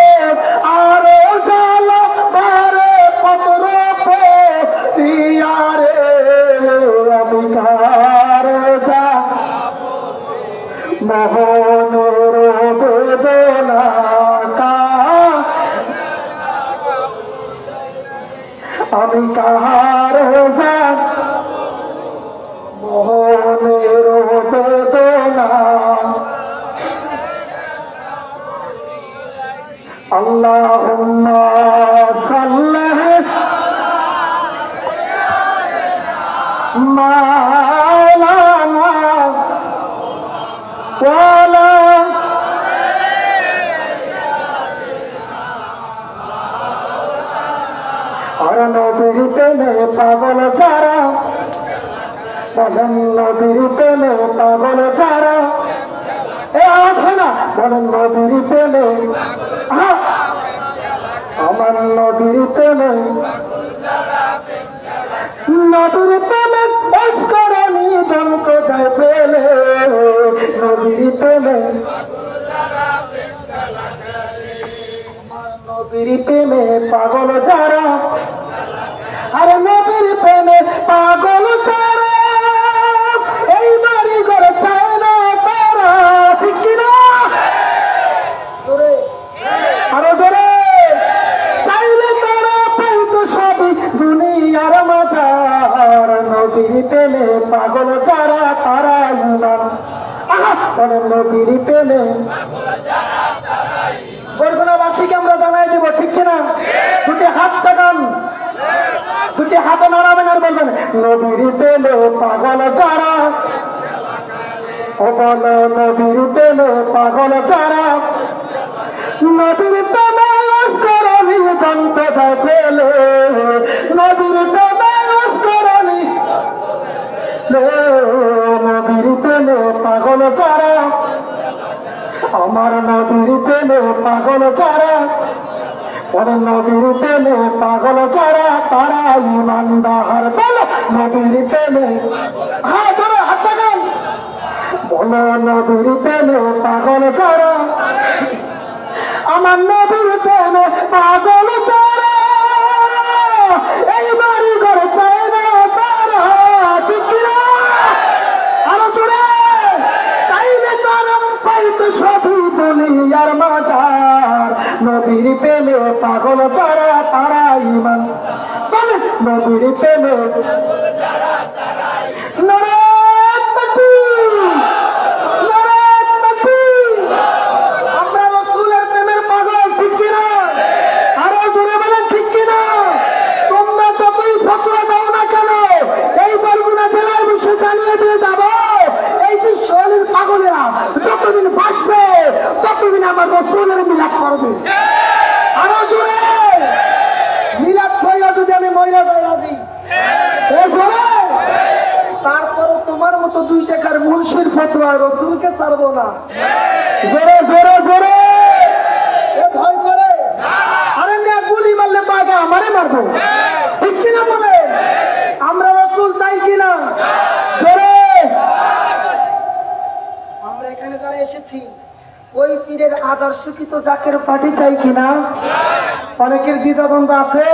S4: আরো যা আমি কাহার জান মোহনের বেদনা আল্লাহুম্মা সাল্লি মাওলানা ওয়ালা আর নবীর প্রেমে পাগল যারা বলেন নবীর প্রেমে পাগল যারা এ আছে না বলেন নবীর প্রেমে আমার নবীর প্রেমে নবীর প্রেমে অস্করণী দন্ত যায় পেলে নবীর প্রেমে নবীর প্রেমে পাগল যারা আরে নবীর প্রেমে পাগল যারা এই বাড়ি ঘরে চায় না তারা ঠিক কিনা আরো জোরে চাইলে তারা পাইতো সবই দুনিয়ার মাঝার নবীর প্রেমে পাগল যারা তারা ইমান নবীর প্রেমে বরগুনাবাসীকে আমরা জানাই দেব ঠিক কিনা দুটি হাত টাকান দুটি হাতে নাড়াবেন আর বলবেন নবীর প্রেমে পাগল যারা ও বল নবীর প্রেমে পাগল যারা নবীর প্রেমে অস্করণী দন্ত যায় পেলে নবীর প্রেমে অস্করণী নবীর প্রেমে পাগল যারা আমার নবীর প্রেমে পাগল যারা ওরে নবীর প্রেমে পাগল যারা তারা ইমানদার বলো নবীর প্রেমে হ্যাঁ ধরো হাত লাগান বলো নবীর প্রেমে পাগল যারা আমার নবীর প্রেমে পাগল যারা এই বাড়ি ঘরে চায় না তারা ঠিক কিনা আরো জোরে চাইলে তারা পাইতো সবই দুনিয়ার মাঝার নবীর প্রেমে পাগল যারা তারা ইমান বলে নবীর প্রেমে আমরা রাসূলের প্রেমের পাগল ঠিক কিনা আরো জোরে বলেন ঠিক কিনা তোমরা যতই ফতোয়া দাও না কেন এই বরগুনা জেলায় বসে জানিয়ে দিয়ে যাবো এই যে শরীর পাগলেরা যতদিন বাঁচবে ততদিন আমার রাসূলের মিলাদ করবে আরো জোরে মিলাদ হইয়া যদি আমি মহিলা যাই রাজি তারপরও তোমার মতো 2 টাকার মুন্সির ফতোয়া রাসূলকে ছাড়বো না জোরে জোরে জোরে ভয় করে আরে না গুলি মারলে পাবে আমারে মারবো ঠিক কিনা বলে আমরা রাসূল চাই কিনা জোরে আমরা এখানে যারা এসেছি ওই পীরের আদর্শ কি তো জাকের পার্টি চাই কিনা অনেকের দ্বিধাদ্বন্দ্ব আছে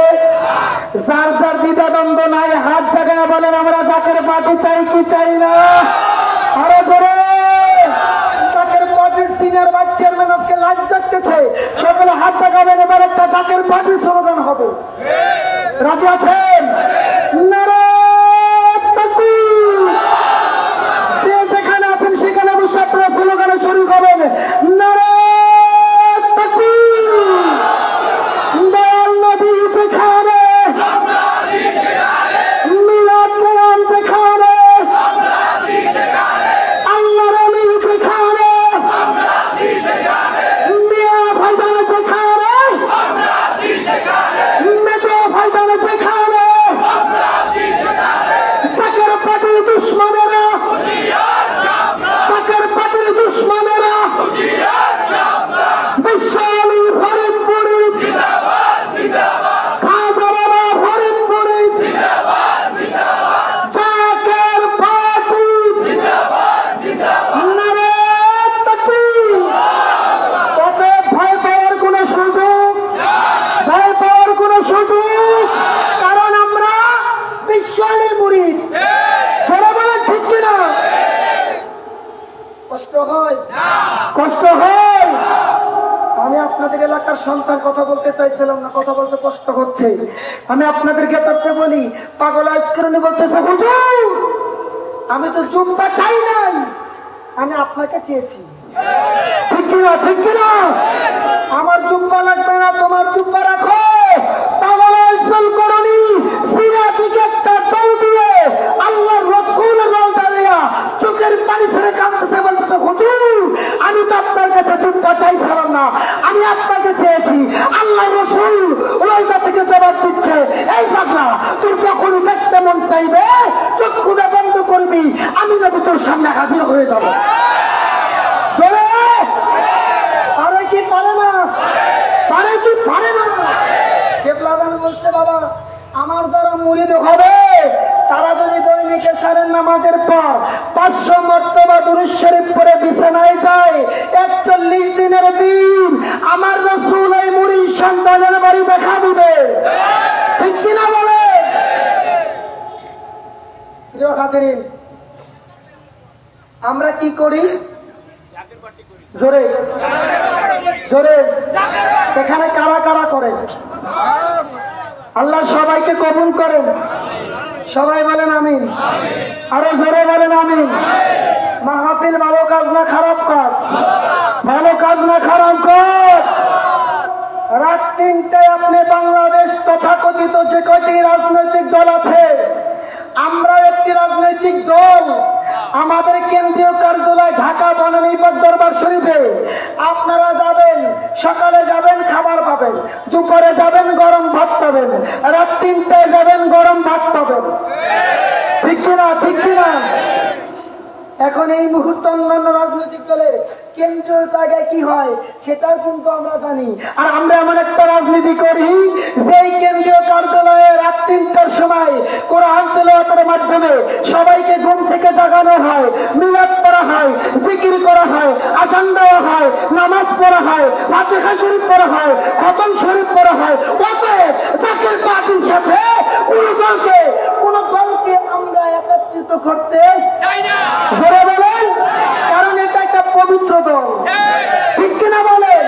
S4: যার যার দ্বিধাদ্বন্দ্ব নাই হাত জায়গায় বলেন আমরা জাকের পার্টি চাই কি চাই না আরো ধরে জাকের পার্টির সিনিয়র ভাইস চেয়ারম্যান আজকে লাইভ দেখতেছে সকলে হাত জাগাবেন এবার একটা জাকের পার্টির সমাধান হবে রাজি আছেন নারায়ে তাকবীর যে যেখানে আছেন সেখানে বসে আপনারা স্লোগানে শরীক হবেন নারায়ে তাকবীর দয়াল নবী যেখানে মিলাদ কায়াম যেখানে আল্লাহর ওলি যেখানে মিয়া ভাইজান যেখানে মেজো ভাইজান যেখানে জাকের পার্টির দুশ্মনেরা জাকের পার্টির দুশ্মনেরা বিশালী ফরিদপুরি খাজা বাবা ফরিদপুরি জাকের পার্টি নারায়ে তাকবীর অতএব ভয় পাওয়ার কোনো সুযোগ ভয় পাওয়ার কোনো সুযোগ কারণ আমরা বিশালীর মুরিদ ধরে বলেন ঠিক কিনা কষ্ট হয় কষ্ট হয় আমি আপনার আপনাদের এলাকার সন্তান, কথা বলতে চাইছিলাম না, কথা বলতে কষ্ট হচ্ছে। আমি আপনাদেরকে তথ্য বলি, পাগল আইসক্রিম বলতেছে হুজুর আমি তো জুব্বা চাই নাই, আমি আপনাকে চেয়েছি। ঠিক কিনা, ঠিক কিনা? আমার জুব্বা লাগবে না, তোমার জুব্বা রাখো। পাগল আইসক্রিম করনি সিনা থেকে একটা দৌড় দিয়ে আল্লাহ রসুলের রওজা দিয়া চোখের পানি ছেড়ে কাঁদতেছে, বলতেছে হুজুর আমি তো আপনার কাছে জুব্বা চাইছিলাম না, আমি আপনাকে চেয়েছি। আল্লাহ রসুল রওজা থেকে জবাব দিচ্ছে, এই পাগলা তোর যখন দেখতে মন চাইবে চক্ষুটা বন্ধ করবি, আমি নবী তোর সামনে হাজির হয়ে যাব। আরে কি পারে না, পারে কি পারে না? কেবলাদান বলছে বাবা আমার দ্বারা মুরিদ হবে তারা যদি দৈনিক এশারের নামাজের পর 500 মর্তবা দুরূদ শরীফ পড়ে বিছানায় যায়, 41 দিনের দিন আমার রাসূল এই মুরিদ সন্তানের বাড়ি দেখা দিবে। ঠিক কিনা বলে? প্রিয় হাজিরিন, আমরা কি করি? জোরে জোরে এখানে কারা কারা করে? আল্লাহ সবাইকে কবুল করেন। সবাই বলেন আমিন। আরো জোরে বলেন আমিন। মাহফিল ভালো কাজ না খারাপ কাজ? ভালো কাজ না খারাপ কাজ? রাত 3টায় আপনি বাংলাদেশ তথাকথিত যে কয়টি রাজনৈতিক দল আছে, আমরা একটি রাজনৈতিক দল, আমাদের কেন্দ্রীয় কার্যালয় ঢাকা বনানীবাগ দরবার শরীফে আপনারা যাবেন, সকালে যাবেন খাবার পাবেন, দুপুরে যাবেন গরম ভাত পাবেন, রাত 3টায় যাবেন গরম ভাত পাবেন। ঠিক কিনা, ঠিক কিনা? এখন এই মুহূর্তে অন্যান্য রাজনৈতিক দলের কেন্দ্রীয় জায়গায় কি হয় সেটাও কিন্তু আমরা জানি। আর আমরা এমন একটা রাজনীতি করি যেই কেন্দ্রীয় কার্যালয়ে রাত 3টার সময় কোরআন তেলাওয়াতের মাধ্যমে সবাইকে ঘুম থেকে জাগানো হয়, মিলাদ পড়া হয়, জিকির করা হয়, আযান দেওয়া হয়, নামাজ পড়া হয়, ফাতিহা শরীফ পড়া হয়, খতম শরীফ পড়া হয়। অতএব জাকির পার্টির সাথে কোন দলকে আমরা একত্রিত করতে চাই না। জোরে বলেন, কারণ এটা একটা পবিত্র দল। ঠিক কিনা বলেন?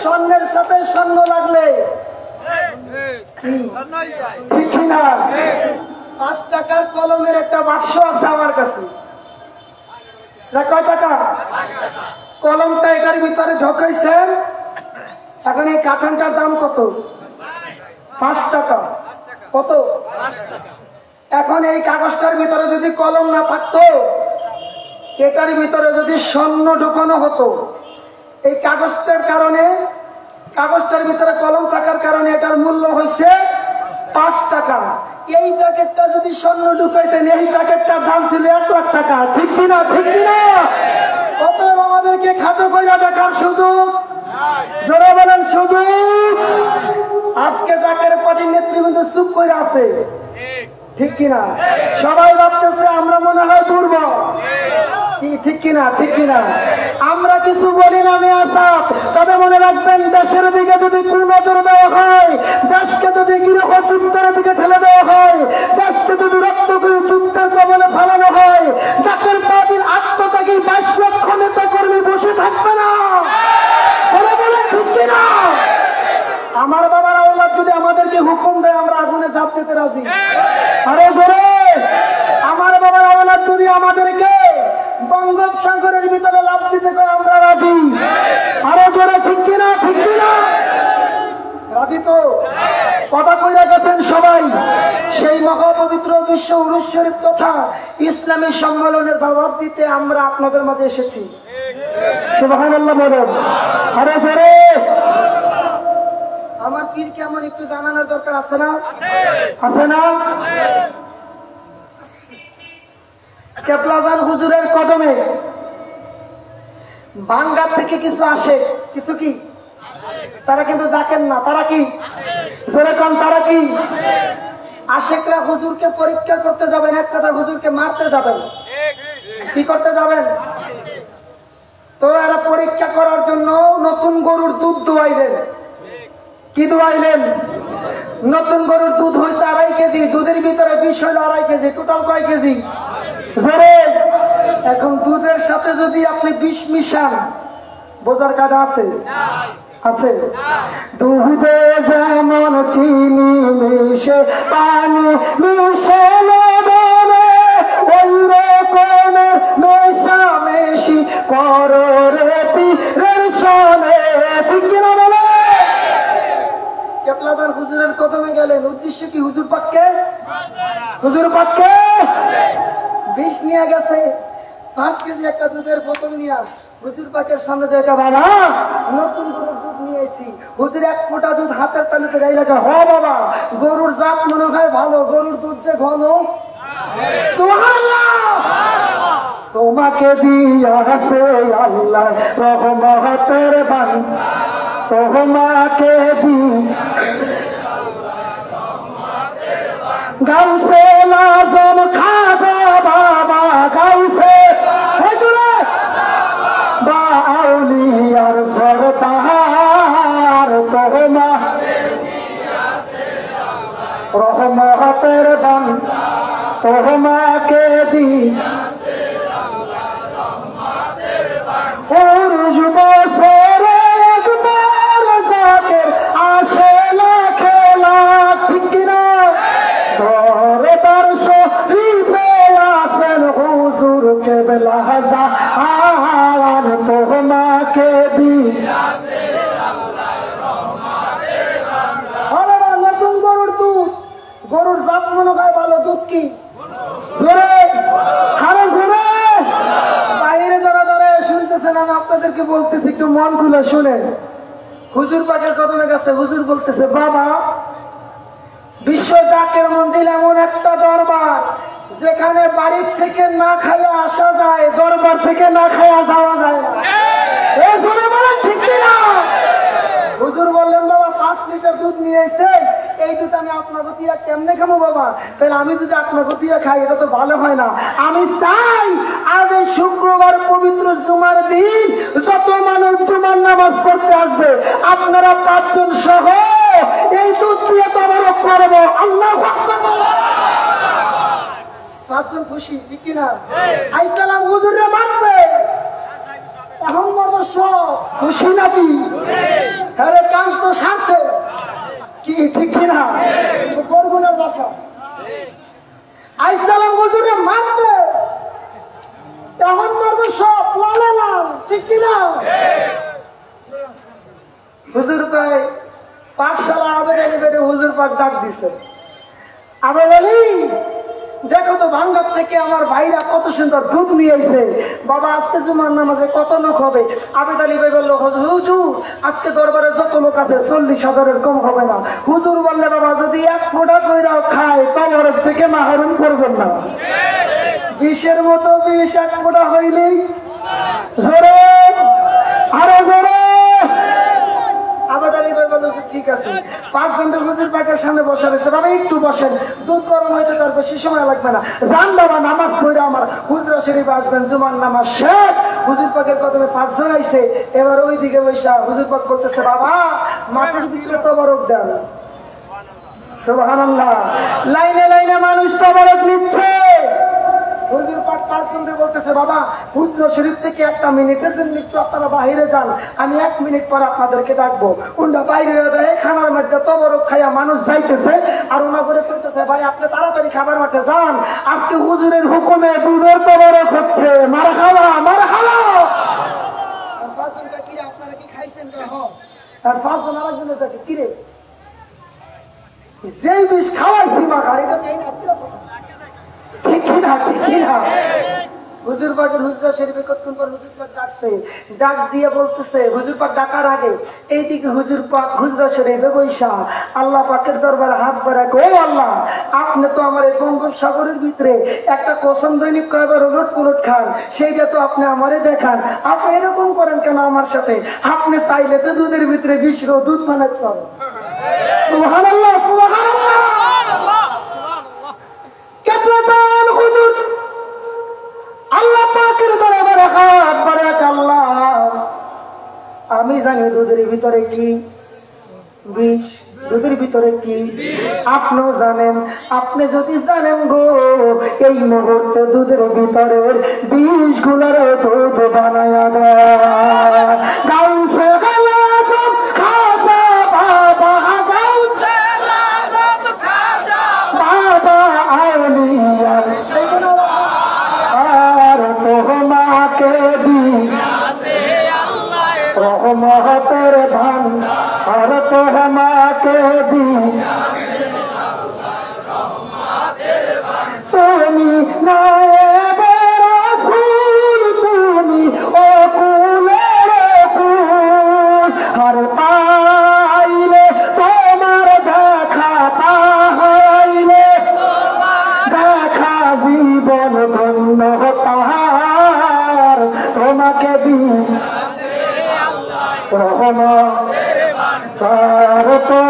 S4: স্বর্ণের সাথে স্বর্ণ লাগলে ঠিক কিনা? 5 টাকার কলমের একটা বাক্স আছে আমার কাছে, কয় টাকা কলমটা এটার ভিতরে ঢোকাইছেন। এখন এই কাঠানটার দাম কত? 5 টাকা। কত? এখন এই কাগজটার ভিতরে যদি কলম না থাকতো, এটার ভিতরে যদি স্বর্ণ ঢুকানো হতো, এই কাগজটার কারণে, কাগজটার ভিতরে কলম থাকার কারণে এটার মূল্য হয়েছে 5 টাকা। এই প্যাকেটটা যদি স্বর্ণ ঢুকাইতেন, এই প্যাকেটটার দাম ছিল 1 লাখ টাকা। ঠিক কিনা, ঠিক কিনা? অতএব আমাদেরকে খাটো কইরা দেখার সুযোগ, জোরে বলেন সুযোগ। আজকে জাকের পার্টির নেতৃবৃন্দ চুপ করে আছে। ঠিক কিনা? সবাই ভাবতেছে আমরা মনে হয় দুর্বল। ঠিক কিনা, ঠিক কিনা? আমরা কিছু বলি না মেয়ে আসাদ, তবে মনে রাখবেন দেশের দিকে যদি নজর দেওয়া হয়, দেশকে যদি গৃহ যুদ্ধের দিকে ঠেলে দেওয়া হয়, দেশকে যদি রক্ত যুদ্ধের কবলে ফেলানো হয়, জাকের পার্টির আত্মত্যাগী 22 লক্ষ নেতা কর্মী বসে থাকবে না। বলে বলে ঠিক কিনা? আমার বাবার আওলাদ যদি আমাদেরকে হুকুম দেয় আমরা আগুনে ঝাঁপ দিতে রাজি। আরে জোরে, আমার বাবার আওলাদ যদি আমাদেরকে বঙ্গোপসাগরের ভিতরে লাফ দিতে করে আমরা রাজি। আরে জোরে ঠিক কিনা, ঠিক কিনা? রাজি তো? কথা কইরা গেছেন সবাই। সেই মহাপবিত্র বিশ্ব উরুস শরীফ তথা ইসলামী সম্মেলনের দাওয়াত দিতে আমরা আপনাদের মাঝে এসেছি। সুবহানাল্লাহ বলেন। আরে জোরে। আমার পীর কেমন একটু জানানোর দরকার আছে না? আছে না? কেবলাজান হুজুরের কদমে বাংলা থেকে কিছু আসে, কিছু কি তারা কিন্তু ডাকেন না, তারা কি যেরকম তারা কি আশেকরা হুজুরকে পরীক্ষা করতে যাবেন, এক কথা হুজুরকে মারতে যাবেন। কি করতে যাবেন? তো এরা পরীক্ষা করার জন্য নতুন গরুর দুধ দোয়াইলেন। কি দোয়াইলেন? নতুন গরুর দুধ হয়েছে 2.5 কেজি, দুধের ভিতরে বিষ হইল 2.5 কেজি, টোটাল কয় কেজি? এখন দুধের সাথে যদি আপনি বিষ মিশান, বোঝার কাজ আছে? আছে? দুধে যেমন চিনি মিশে পানি মিশে লবণে, ওই রকমের মেশামেশি করো রে পীরের সনে। ঠিক কিনা বলে? কেবলাদার হুজুরের কদমে গেলেন, উদ্দেশ্য কি? হুজুর পাককে, হুজুর পাককে বিষ নিয়ে গেছে 5 কেজি একটা দুধের বোতল নিয়ে হুজুর পাকের সামনে দেখা, বাবা নতুন গরুর দুধ নিয়ে এসেছি। হুজুর 1 ফোঁটা দুধ হাতের তালুতে গাই রাখা, হ বাবা গরুর জাত মনে হয় ভালো, গরুর দুধ যে ঘন। তোমাকে দিয়াছে আল্লাহ রহমতের বাণী, তোমাকে দি গাউসে লাজম খাজা বাবা, গাউসে বা আউলিয়ার সরদার, তোমা রহমতের বাণী তোমাকে দি আসে লাখে লাখ। ঠিক কিনা? আসেন হুজুর কেবলা হাজার, তোমাকে দি নতুন গরুর দুধ, গরুর জাত মনে হয় ভালো। দুধ কি ঘুরে খারে ঘুরে বাইরে যারা দাঁড়ায় শুনতেছেন, আমি আপনাদেরকে বলতেছি একটু মন খুলে শুনেন। হুজুর পাকের কদমে গেছে, হুজুর বলতেছে, বাবা বিশ্ব জাকের মন্দির এমন একটা দরবার যেখানে বাড়ির থেকে না খাইয়া আসা যায়, দরবার থেকে না খাইয়া যাওয়া যায় না। এই শুনে বলেন ঠিক কিনা? হুজুর বললেন, বাবা 5 লিটার দুধ নিয়ে এসে, এই দুধ আমি আপনার গতিয়া কেমনে খাবো বাবা? তাহলে আমি যদি আপনার গতিয়া খাই এটা তো ভালো হয় না। আমি চাই আজ এই শুক্রবার পবিত্র জুমার দিন যত মানুষ জুমার নামাজ পড়তে আসবে আপনারা 5 জন সহ এই দুধ দিয়ে তবরক করবো। আল্লাহু আকবার। 5 জন খুশি? ঠিক কিনা? আইসালাম হুজুরে মানবে, এখন বলবো সব খুশি নাকি? আরে কাজ তো সারছে কি? ঠিক কিনা? বরগুনার বাসা আইসালাম হুজুরে মানবে, এখন বলবো সব লালা লাল। ঠিক কিনা? হুজুর কয় পাঠশালা আবেদন হুজুর পাক ডাক দিছে। আমি বলি, দেখো তো ভাঙ্গার থেকে আমার ভাইরা কত সুন্দর দুধ নিয়ে এসে, বাবা আজকে জুমার নামাজে কত লোক হবে? আবেদ আলী ভাই বললো, হুজুর আজকে দরবারে যত লোক আছে 40,000-এর কম হবে না। হুজুর বললে, বাবা যদি 1 ফোঁটা কইরাও খায় কবরের থেকে মাহরুম করবেন না। 20-এর মতো 20 1 ফোঁটা হইলেই জোরে আরো জোরে। আবেদ আলী ভাই বললো, ঠিক আছে। 5 ঘন্টা হুজুর পাকের সামনে বসা রয়েছে, বাবা একটু বসেন, দুধ গরম হইতে তার বেশি সময় লাগবে না। যান বাবা নামাজ পড়ে আমার হুজরা শরীফ আসবেন, জুমার নামাজ শেষ। হুজুর পাকের কদমে 5 জন আইছে, এবার ওইদিকে বসা হুজুর পাক বলতেছে, বাবা মাটির দিকে তবরক দেন। সুবহানাল্লাহ। লাইনে লাইনে মানুষ তবরক নিচ্ছে। হুজুর পাক 5 জনকে বলতেছে, বাবা হুজরা শরীফ থেকে 1 মিনিটের জন্য একটু আপনারা বাইরে যান, আমি 1 মিনিট পর আপনাদেরকে ডাকবো। উন্ডা বাইরে দেয় খানার মধ্যে তবরক খাইয়া মানুষ যাইতেছে, আর ওনা করে বলতেছে, ভাই আপনি তাড়াতাড়ি খাবার মাঠে যান, আজকে হুজুরের হুকুমে দুধের তবরক হচ্ছে। মারহাবা মারহাবা। 5 জন কি রে আপনারা কি খাইছেন? আর 5 জন আরেকজনের কাছে কি রে যেই বিষ খাওয়াইছি মা গাড়িটা দেই না। ঠিক কিনা? ঠিক কিনা? হুজুর পাকের হুজরা শরীফে কতক্ষণ পর হুজুর পাক ডাকছে, ডাক দিয়ে বলতেছে, হুজুর পাক ডাকার আগে এইদিকে হুজুর পাক হুজরা শরীফে বৈশা আল্লাহ পাকের দরবারে হাত বাড়ায়, ও আল্লাহ আপনি তো আমার এই বঙ্গোপসাগরের ভিতরে একটা কসম দৈনিক কয়বার উলট পুলট খান, সেইটা তো আপনি আমারে দেখান, আপনি এরকম করেন কেন আমার সাথে? আপনি চাইলে তো দুধের ভিতরে বিশুদ্ধ দুধ বানাতে পারেন। সুবহানাল্লাহ সুবহানাল্লাহ। কেবলাদান হুজুর আল্লাহ পাকের দরবারে হাত বাড়ায়, আল্লাহ আমি জানি দুধের ভিতরে কি বিষ, দুধের ভিতরে কি আপনিও জানেন। আপনি যদি জানেন গো, এই মুহূর্তে দুধের ভিতরের 20 গুলার দুধ বানায়া দেয়। গাউসে গালাজম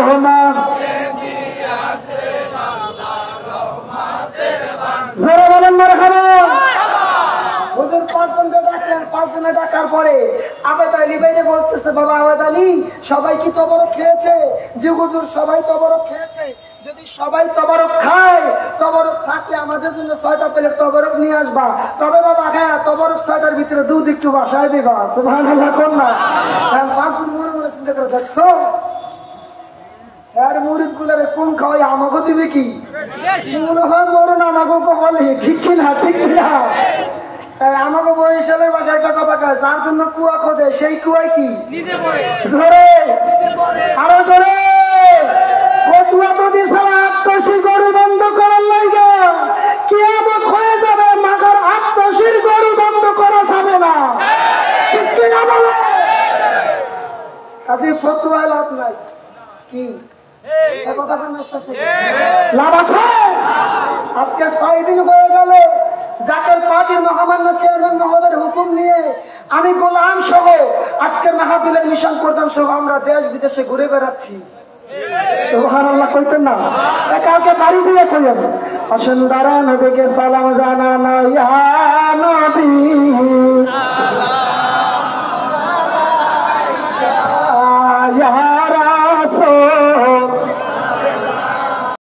S4: রহমান জোরে বলেন মারহাবা। হুজুর পাঁচজনকে ডাকলেন, পাঁচজনে ডাকার পরে আবেদ আলী ভাইরে বলতেছে, বাবা আবেদ আলী, সবাই কি তবরক খেয়েছে? জি হুজুর, সবাই তবরক খেয়েছে। যদি সবাই তবরক খায়, তবরক থাকলে আমাদের জন্য 6টা প্লেট তবরক নিয়ে আসবা। তবে বাবা হ্যাঁ, তবরক 6টার ভিতরে দুধ একটু বাসায় দিবা। সুবহানাল্লাহ কোন না? পাঁচজন মনে মনে চিন্তা করে দেখছো, আর মুরিদ গুলারে কোন খাওয়াই আমাকে দিবে কি? মনে হয় মরুন আমাকে বলে, ঠিক কিনা? ঠিক কিনা? আমাকে বরিশালের বাসায় একটা কথা কয়, যার জন্য কুয়া খোঁজে সেই কুয়ায় কি ধরে? আরো ধরে কতুয়া যদি সারা আত্মশী গরু বন্ধ করার লাগে কিয়ামত হয়ে যাবে, মাগার আত্মশীর গরু বন্ধ করা যাবে না। ঠিক কিনা বলে? কাজে ফতুয়া লাভ নাই। কি লাভ আছে? আজকে 6 দিন হয়ে গেল জাকের পার্টির মহামান্য চেয়ারম্যান মহোদয়ের হুকুম নিয়ে আমি গোলাম সহ আজকে মাহফিলের মিশন প্রধান সহ আমরা দেশ বিদেশে ঘুরে বেড়াচ্ছি। সুবহানাল্লাহ কইতেন না? কালকে বাড়ি দিয়ে কইলেন, অসুন্দরা নবীকে সালাম জানান,